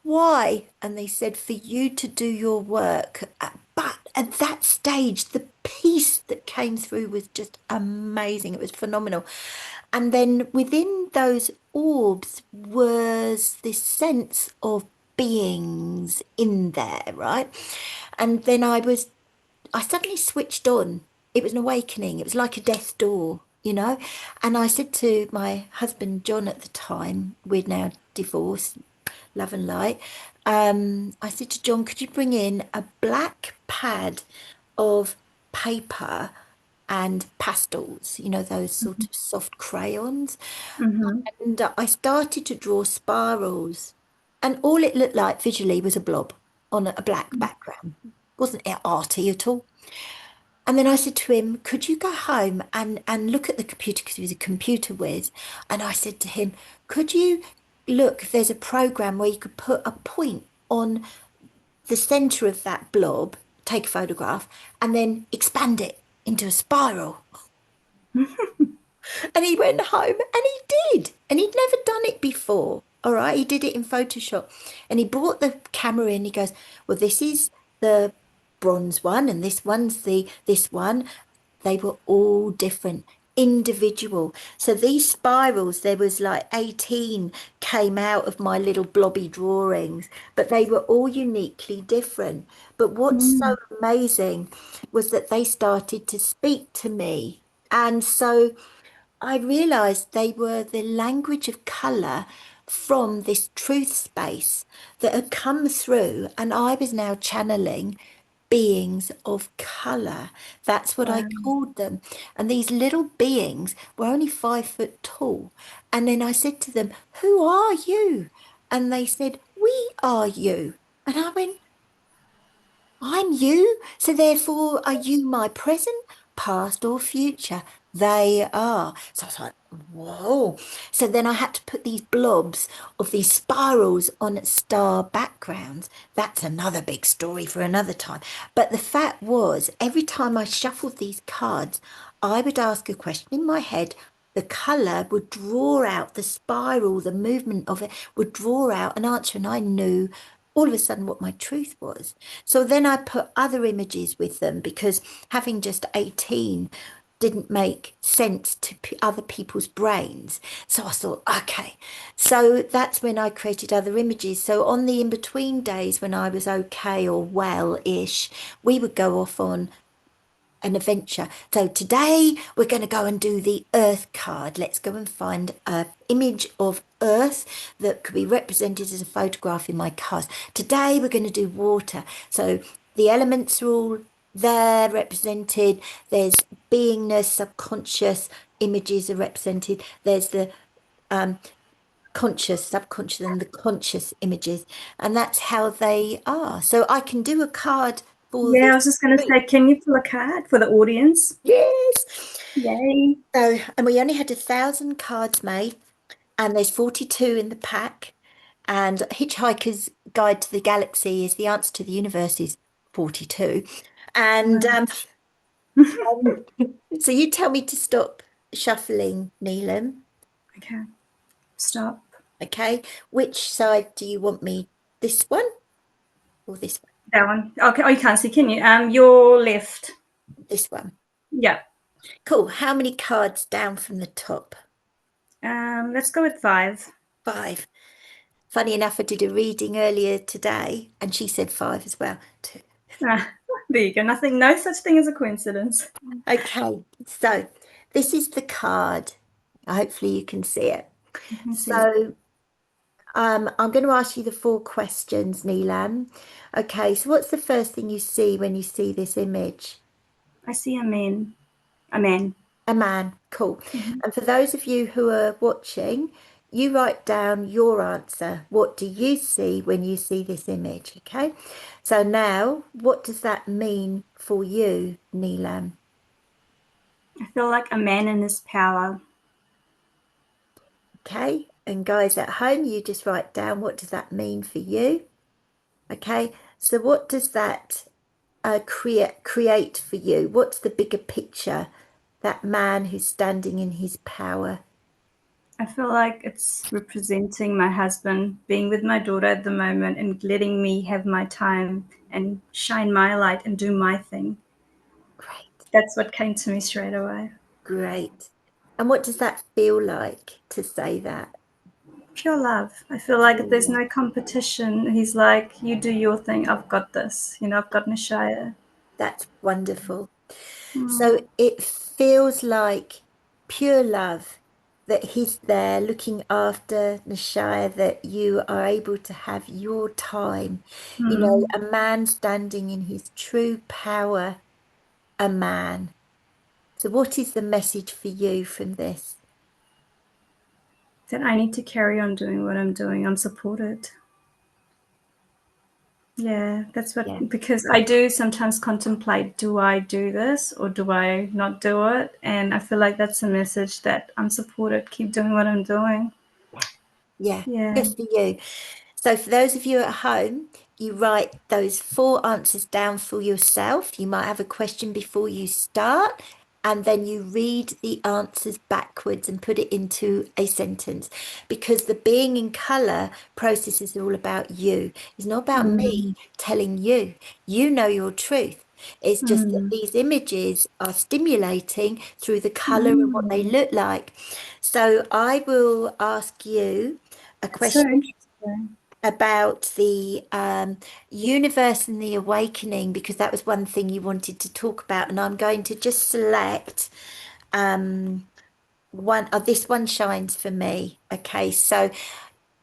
why? And they said, for you to do your work. But at that stage, the peace that came through was just amazing. It was phenomenal. And then within those orbs was this sense of beings in there, right? And then I suddenly switched on. It was an awakening. It was like a death door, you know? And I said to my husband, John, at the time, we're now divorced, love and light. I said to John, could you bring in a black pad of paper and pastels, you know, those sort of soft crayons? Mm-hmm. And I started to draw spirals. And all it looked like visually was a blob on a black background. Wasn't it arty at all? And then I said to him, could you go home and look at the computer because he was a computer whiz? And I said to him, could you look, there's a program where you could put a point on the center of that blob, take a photograph, and then expand it into a spiral. And he went home and he did. And he'd never done it before. All right. He did it in Photoshop. And he brought the camera in. He goes, well, this is the bronze one, and this one's the this one. They were all different, individual. So these spirals, there was like 18 came out of my little blobby drawings, but they were all uniquely different. But what's so Mm. amazing was that they started to speak to me. And so I realized they were the language of color from this truth space that had come through, and I was now channeling beings of color. That's what I Wow. called them. And these little beings were only 5 foot tall. And then I said to them, who are you? And they said, we are you. And I went, I'm you, so therefore are you my present, past, or future? They are. So I was like, whoa. So then I had to put these blobs of these spirals on star backgrounds. That's another big story for another time. But the fact was, every time I shuffled these cards, I would ask a question in my head. The color would draw out the spiral, the movement of it would draw out an answer, and I knew all of a sudden what my truth was. So then I put other images with them because having just 18 didn't make sense to other people's brains. So I thought, okay. So that's when I created other images. So on the in between days when I was okay or well ish, we would go off on an adventure. So today we're going to go and do the Earth card. Let's go and find an image of Earth that could be represented as a photograph in my cards. Today we're going to do water. So the elements are all there represented. There's beingness, subconscious images are represented. There's the conscious, subconscious, and the conscious images. And that's how they are. So I can do a card for Yeah, this I was just going to group. say, can you pull a card for the audience? Yes. Yay. So, and we only had 1,000 cards made, and there's 42 in the pack. And Hitchhiker's Guide to the Galaxy is the answer to the universe is 42. And Wow. um, so you tell me to stop shuffling, Neelam. Okay, stop. Okay. Which side do you want me? This one or this one? That one. Okay, oh, you can't see, can you? Your left. This one. Yeah. Cool. How many cards down from the top? Let's go with 5. 5. Funny enough, I did a reading earlier today, and she said 5 as well. Two. Ah, there you go. Nothing, no such thing as a coincidence. Okay, so this is the card. Hopefully you can see it. I can see. So I'm going to ask you the four questions, Neelam. Okay, so what's the first thing you see when you see this image? I see a man. A man. A man. Cool. Mhm. And for those of you who are watching, you write down your answer. What do you see when you see this image? Okay. So now, what does that mean for you, Neelam? I feel like a man in his power. Okay. And guys at home, you just write down what does that mean for you? Okay. So what does that create for you? What's the bigger picture? That man who's standing in his power. I feel like it's representing my husband, being with my daughter at the moment and letting me have my time and shine my light and do my thing. Great, That's what came to me straight away. great. And what does that feel like to say that? Pure love. I feel like there's no competition. He's like, you do your thing. I've got this. I've got Nishaya. That's wonderful. So Mm. it feels like pure love that he's there looking after Nishaya, that you are able to have your time. You know, Mm. a man standing in his true power, a man. So, what is the message for you from this? That I need to carry on doing what I'm doing. I'm supported. Yeah, that's Yeah, what, because I do sometimes contemplate, do I do this or do I not do it? And I feel like that's a message that I'm supported, keep doing what I'm doing. yeah, Yeah. just for you. So for those of you at home, you write those four answers down for yourself. You might have a question before you start, and then you read the answers backwards and put it into a sentence, because the being in color process is all about you. It's not about me Mm. telling you. You know your truth. It's just that Mm. these images are stimulating through the color and what they Mm. look like. So I will ask you a That's so question interesting. about the universe and the awakening, because that was one thing you wanted to talk about. And I'm going to just select um, one. Oh, this one shines for me. Okay, so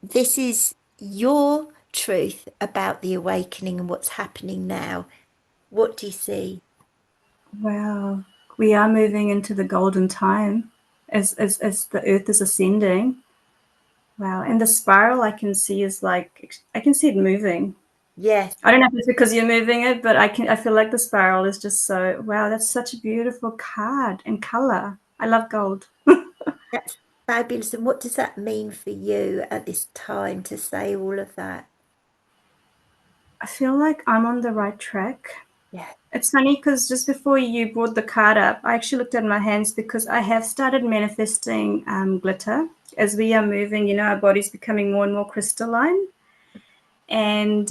this is your truth about the awakening and what's happening now. What do you see? Wow. We are moving into the golden time as the earth is ascending. Wow. And the spiral I can see is like, I can see it moving. Yes, I don't know if it's because you're moving it, but I feel like the spiral is just so, wow, that's such a beautiful card and color. I love gold. that's fabulous. And what does that mean for you at this time to say all of that? I feel like I'm on the right track. Yeah. It's funny because just before you brought the card up, I actually looked at my hands because I have started manifesting glitter. As we are moving, our body's becoming more and more crystalline. And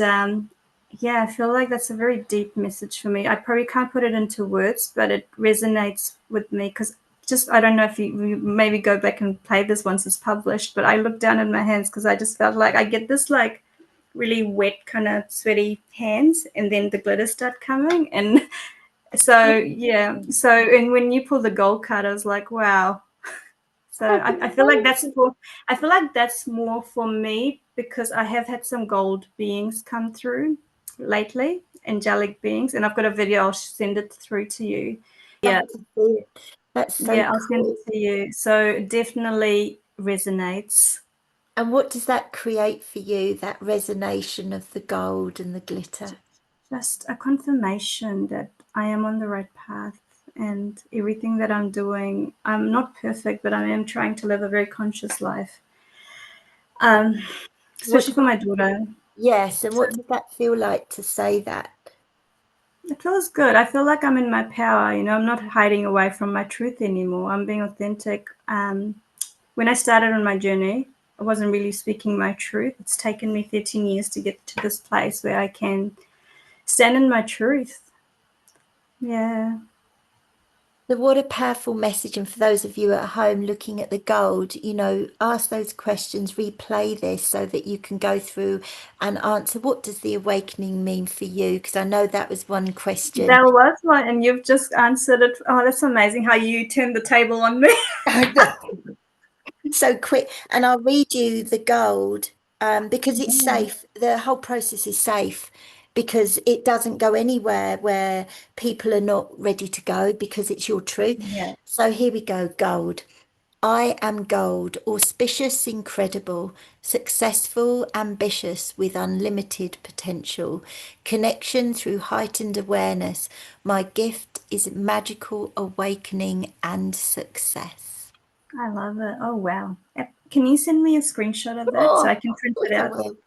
yeah, I feel like that's a very deep message for me. I probably can't put it into words, but it resonates with me because just, I don't know if you maybe go back and play this once it's published, but I looked down at my hands because I just felt like I get this like really wet, kind of sweaty hands, and then the glitter start coming. And so, yeah. So, and when you pull the gold card, I was like, wow. So Oh, I feel like I feel like that's more for me because I have had some gold beings come through lately, angelic beings, and I've got a video. I'll send it through to you. love Yeah, to see it. That's so yeah, I'll send cool. it to you. So it definitely resonates. And what does that create for you, that resonation of the gold and the glitter? Just a confirmation that I am on the right path and everything that I'm doing. I'm not perfect, but I am trying to live a very conscious life. Um, What, Especially for my daughter. yes, and So what does that feel like to say that? it feels good. I feel like I'm in my power. I'm not hiding away from my truth anymore. I'm being authentic. When I started on my journey, I wasn't really speaking my truth. It's taken me 13 years to get to this place where I can stand in my truth. Yeah. So what a powerful message. And for those of you at home looking at the gold, ask those questions, replay this so that you can go through and answer, what does the awakening mean for you? Because I know that was one question. That was one, and you've just answered it. Oh, that's amazing how you turned the table on me. I know. So quick, and I'll read you the gold because it's Yeah. safe. The whole process is safe because it doesn't go anywhere where people are not ready to go because it's your truth. Yeah. So here we go, gold. I am gold, auspicious, incredible, successful, ambitious, with unlimited potential, connection through heightened awareness. My gift is magical awakening and success. I love it. Oh, wow. Can you send me a screenshot of that so Oh, I can of print course it I out? will.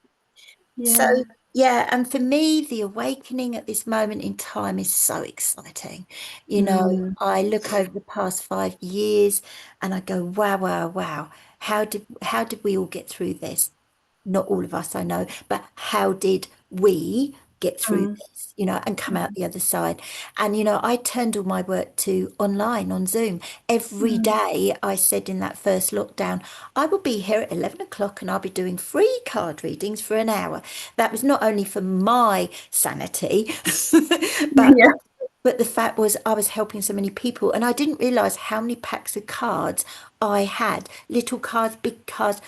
So, Yeah. yeah, and for me, the awakening at this moment in time is so exciting. Mm, I look over the past 5 years and I go, wow, wow, wow. How did we all get through this? Not all of us, I know, but how did we get through mm, this, and come out the other side? And, I turned all my work to online on Zoom. Every mm. day I said in that first lockdown, I will be here at 11 o'clock and I'll be doing free card readings for an hour. That was not only for my sanity, but Yeah. but the fact was I was helping so many people and I didn't realize how many packs of cards I had, little cards, big cards.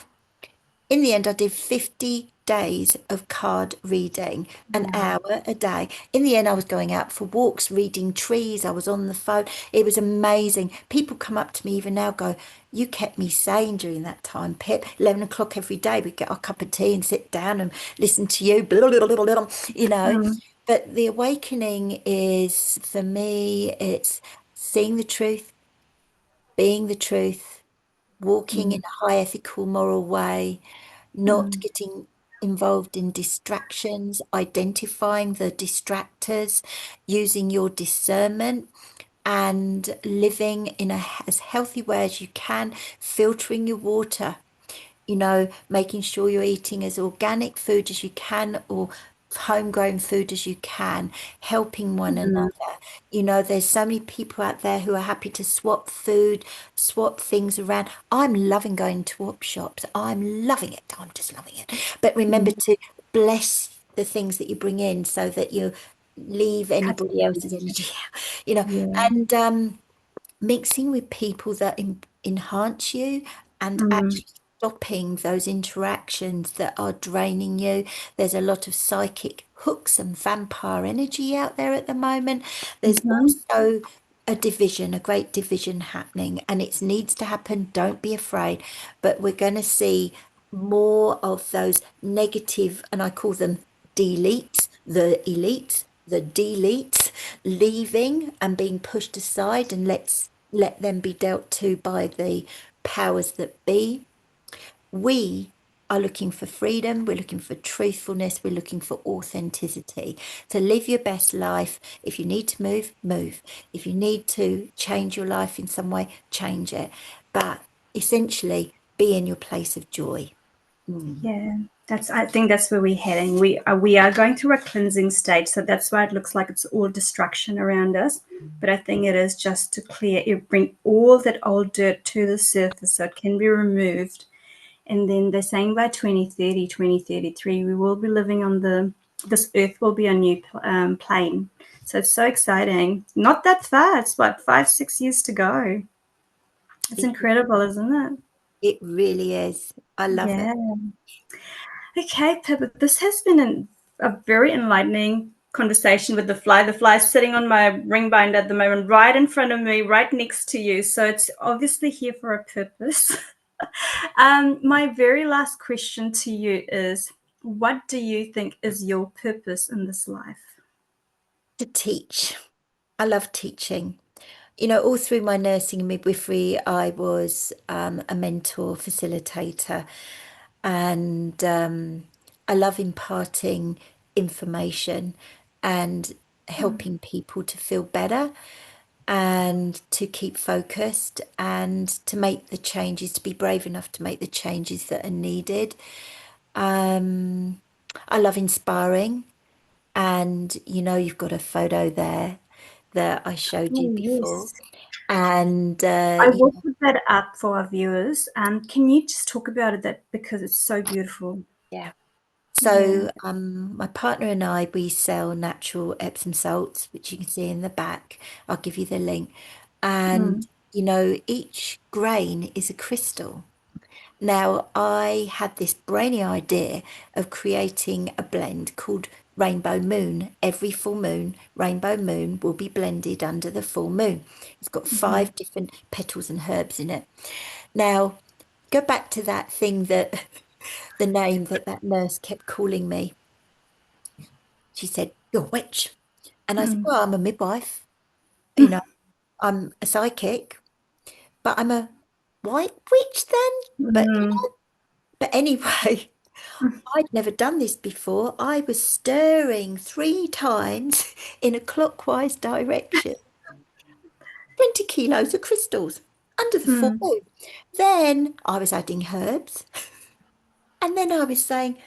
In the end, I did 50 days of card reading, an Wow. hour a day. In the end, I was going out for walks, reading trees. I was on the phone. It was amazing. People come up to me even now, go, you kept me sane during that time, Pip. 11 o'clock every day, we'd get our cup of tea and sit down and listen to you, blah, blah, blah, blah, blah, you know. Mm, But the awakening is, for me, it's seeing the truth, being the truth, walking in mm, a high ethical, moral way, not mm. getting involved in distractions, identifying the distractors, using your discernment, and living in as healthy way as you can, filtering your water, making sure you're eating as organic food as you can or homegrown food as you can, helping one Mm, another. There's so many people out there who are happy to swap food, swap things around. I'm loving going to op shops. I'm loving it. I'm just loving it. But remember mm. to bless the things that you bring in so that you leave anybody Absolutely. else's energy out, you know. Yeah. And mixing with people that enhance you and Mm, actually stopping those interactions that are draining you. There's a lot of psychic hooks and vampire energy out there at the moment. There's mhm. also a division, a great division happening, and it needs to happen. Don't be afraid. But we're going to see more of those negative, and I call them deletes, the elites, the deletes, leaving and being pushed aside, and let them be dealt to by the powers that be. We are looking for freedom, we're looking for truthfulness, we're looking for authenticity. To live your best life. If you need to move, move. If you need to change your life in some way, change it. But essentially, be in your place of joy. Mm. Yeah. I think that's where we're heading. We are going through a cleansing stage, so that's why it looks like it's all distraction around us. But I think it is just to clear it, bring all that old dirt to the surface so it can be removed. And then they're saying by 2030, 2033, we will be living on this earth will be a new plane. So it's so exciting. Not that far. It's what, 5, 6 years to go. It's It, incredible, isn't it? it really is. I love it. Yeah. Okay, Pippa, this has been a very enlightening conversation with the fly. The fly is sitting on my ring binder at the moment, right in front of me, right next to you. So it's obviously here for a purpose. My very last question to you is, what do you think is your purpose in this life? To teach. I love teaching. All through my nursing and midwifery, I was a mentor, facilitator, and I love imparting information and helping people to feel better and to keep focused and to make the changes, to be brave enough to make the changes that are needed. Um, I love inspiring, and you've got a photo there that I showed you Oh, before. yes. And I will put that up for our viewers. Can you just talk about it that because it's so beautiful? yeah. Yeah. So my partner and I, we sell natural Epsom salts, which you can see in the back. I'll give you the link. And Mm. each grain is a crystal. Now, I had this brainy idea of creating a blend called Rainbow Moon. Every full moon, Rainbow Moon will be blended under the full moon. It's got Mhm. 5 different petals and herbs in it. Now, go back to that thing that the name that nurse kept calling me. She said, "You're a witch." And I said, Mm. "Well, I'm a midwife, you know, I'm a psychic, but I'm a white witch then." But, Mm. but anyway, I'd never done this before. I was stirring 3 times in a clockwise direction, 20 kilos of crystals under the full Mm. moon. Then I was adding herbs. And then I was saying,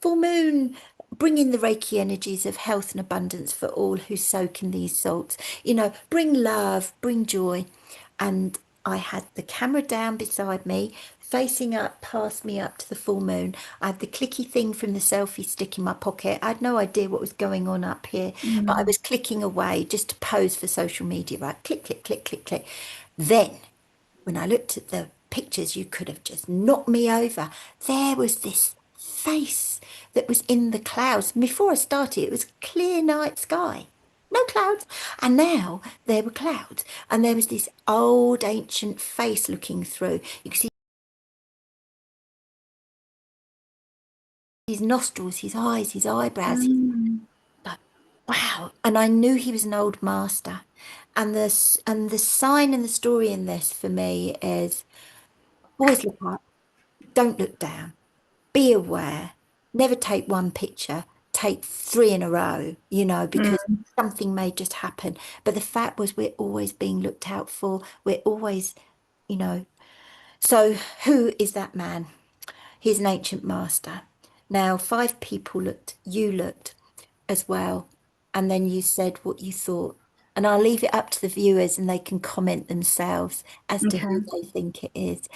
full moon, bring in the Reiki energies of health and abundance for all who soak in these salts. Bring love, bring joy. And I had the camera down beside me, facing up, past me up to the full moon. I had the clicky thing from the selfie stick in my pocket. I had no idea what was going on up here, but I Mm. was clicking away just to pose for social media, right? Click, click, click, click, click. Then when I looked at the pictures, you could have just knocked me over. There was this face that was in the clouds. And before I started, it was clear night sky, no clouds. And now there were clouds. And there was this old ancient face looking through. You could see his nostrils, his eyes, his eyebrows. Mm. Like, wow. And I knew he was an old master. And the sign and the story in this for me is always look up, don't look down. Be aware, never take one picture, take 3 in a row, because Mm. something may just happen. But the fact was, we're always being looked out for. We're always, you know. So, who is that man? He's an ancient master. Now, 5 people looked, you looked as well, and then you said what you thought. And I'll leave it up to the viewers and they can comment themselves as to who Okay. they think it is.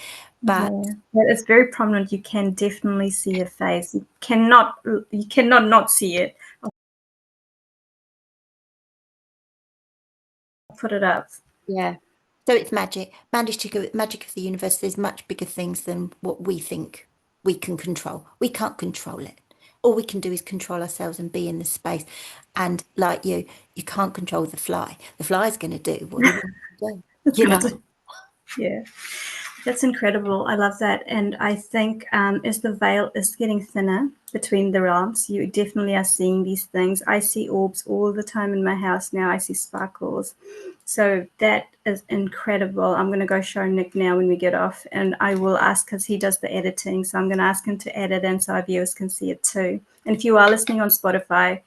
But Yeah. Yeah, it's very prominent. You can definitely see a face. You cannot not see it. I'll put it up. yeah. So it's magic of the universe. There's much bigger things than what we think we can control. We can't control it. All we can do is control ourselves and be in the space. And like you can't control the fly. The fly's going to do what it wants to do. It's You gonna know. do. Yeah. That's incredible. I love that. And I think as the veil is getting thinner between the realms, you definitely are seeing these things. I see orbs all the time in my house now. I see sparkles. So that is incredible. I'm going to go show Nick now when we get off, and I will ask because he does the editing. So I'm going to ask him to edit and so our viewers can see it too. And if you are listening on Spotify,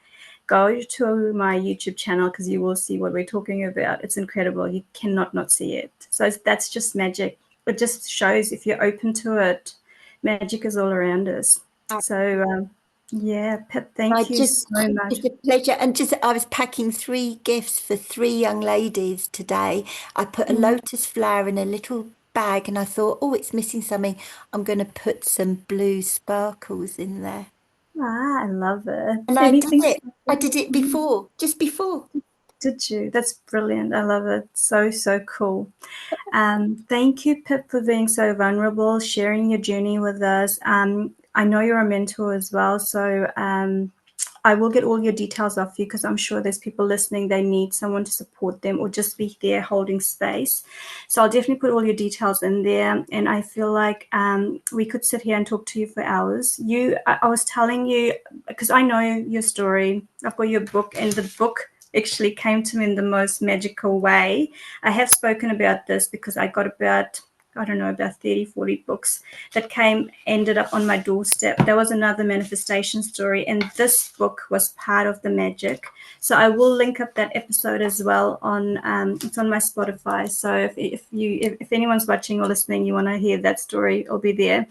go to my YouTube channel because you will see what we're talking about. It's incredible. You cannot not see it. So that's just magic. It just shows if you're open to it, magic is all around us. So, yeah, Pip, I thank you just, so much. it's a pleasure. And just, I was packing 3 gifts for 3 young ladies today. I put a Mm. lotus flower in a little bag and I thought, oh, it's missing something. I'm going to put some blue sparkles in there. Ah, I love And it. I did Anything it. I special? did it Mm. before, just before. Did you? That's brilliant. I love it. So, so cool. Thank you, Pip, for being so vulnerable, sharing your journey with us. I know you're a mentor as well, so I will get all your details off you because I'm sure there's people listening, they need someone to support them or just be there holding space. So I'll definitely put all your details in there. And I feel like we could sit here and talk to you for hours. I was telling you, because I know your story, I've got your book, and the book actually came to me in the most magical way. I have spoken about this because I got about, I don't know, about 30, 40 books that ended up on my doorstep. There was another manifestation story, and this book was part of the magic. So I will link up that episode as well on it's on my Spotify. So if anyone's watching or listening, you want to hear that story, it'll be there.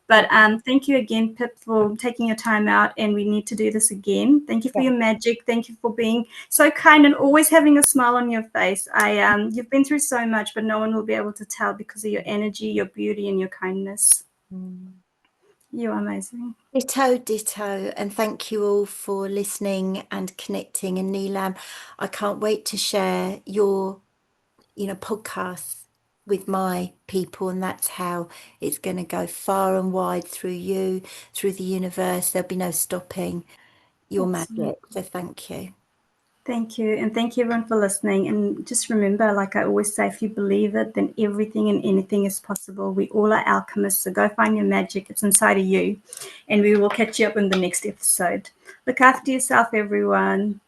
But thank you again, Pip, for taking your time out, and we need to do this again. Thank you for Yeah. your magic. Thank you for being so kind and always having a smile on your face. You've been through so much, but no one will be able to tell because of your energy, your beauty, and your kindness. Mm. You're amazing. Ditto, ditto. And thank you all for listening and connecting. And Neelam, I can't wait to share your, podcasts with my people, and that's how it's going to go far and wide through you, through the universe. There'll be no stopping your Absolutely. magic. So thank you. Thank you. And thank you everyone for listening. And just remember, like I always say, if you believe it, then everything and anything is possible. We all are alchemists. So go find your magic. It's inside of you. And we will catch you up in the next episode. Look after yourself, everyone.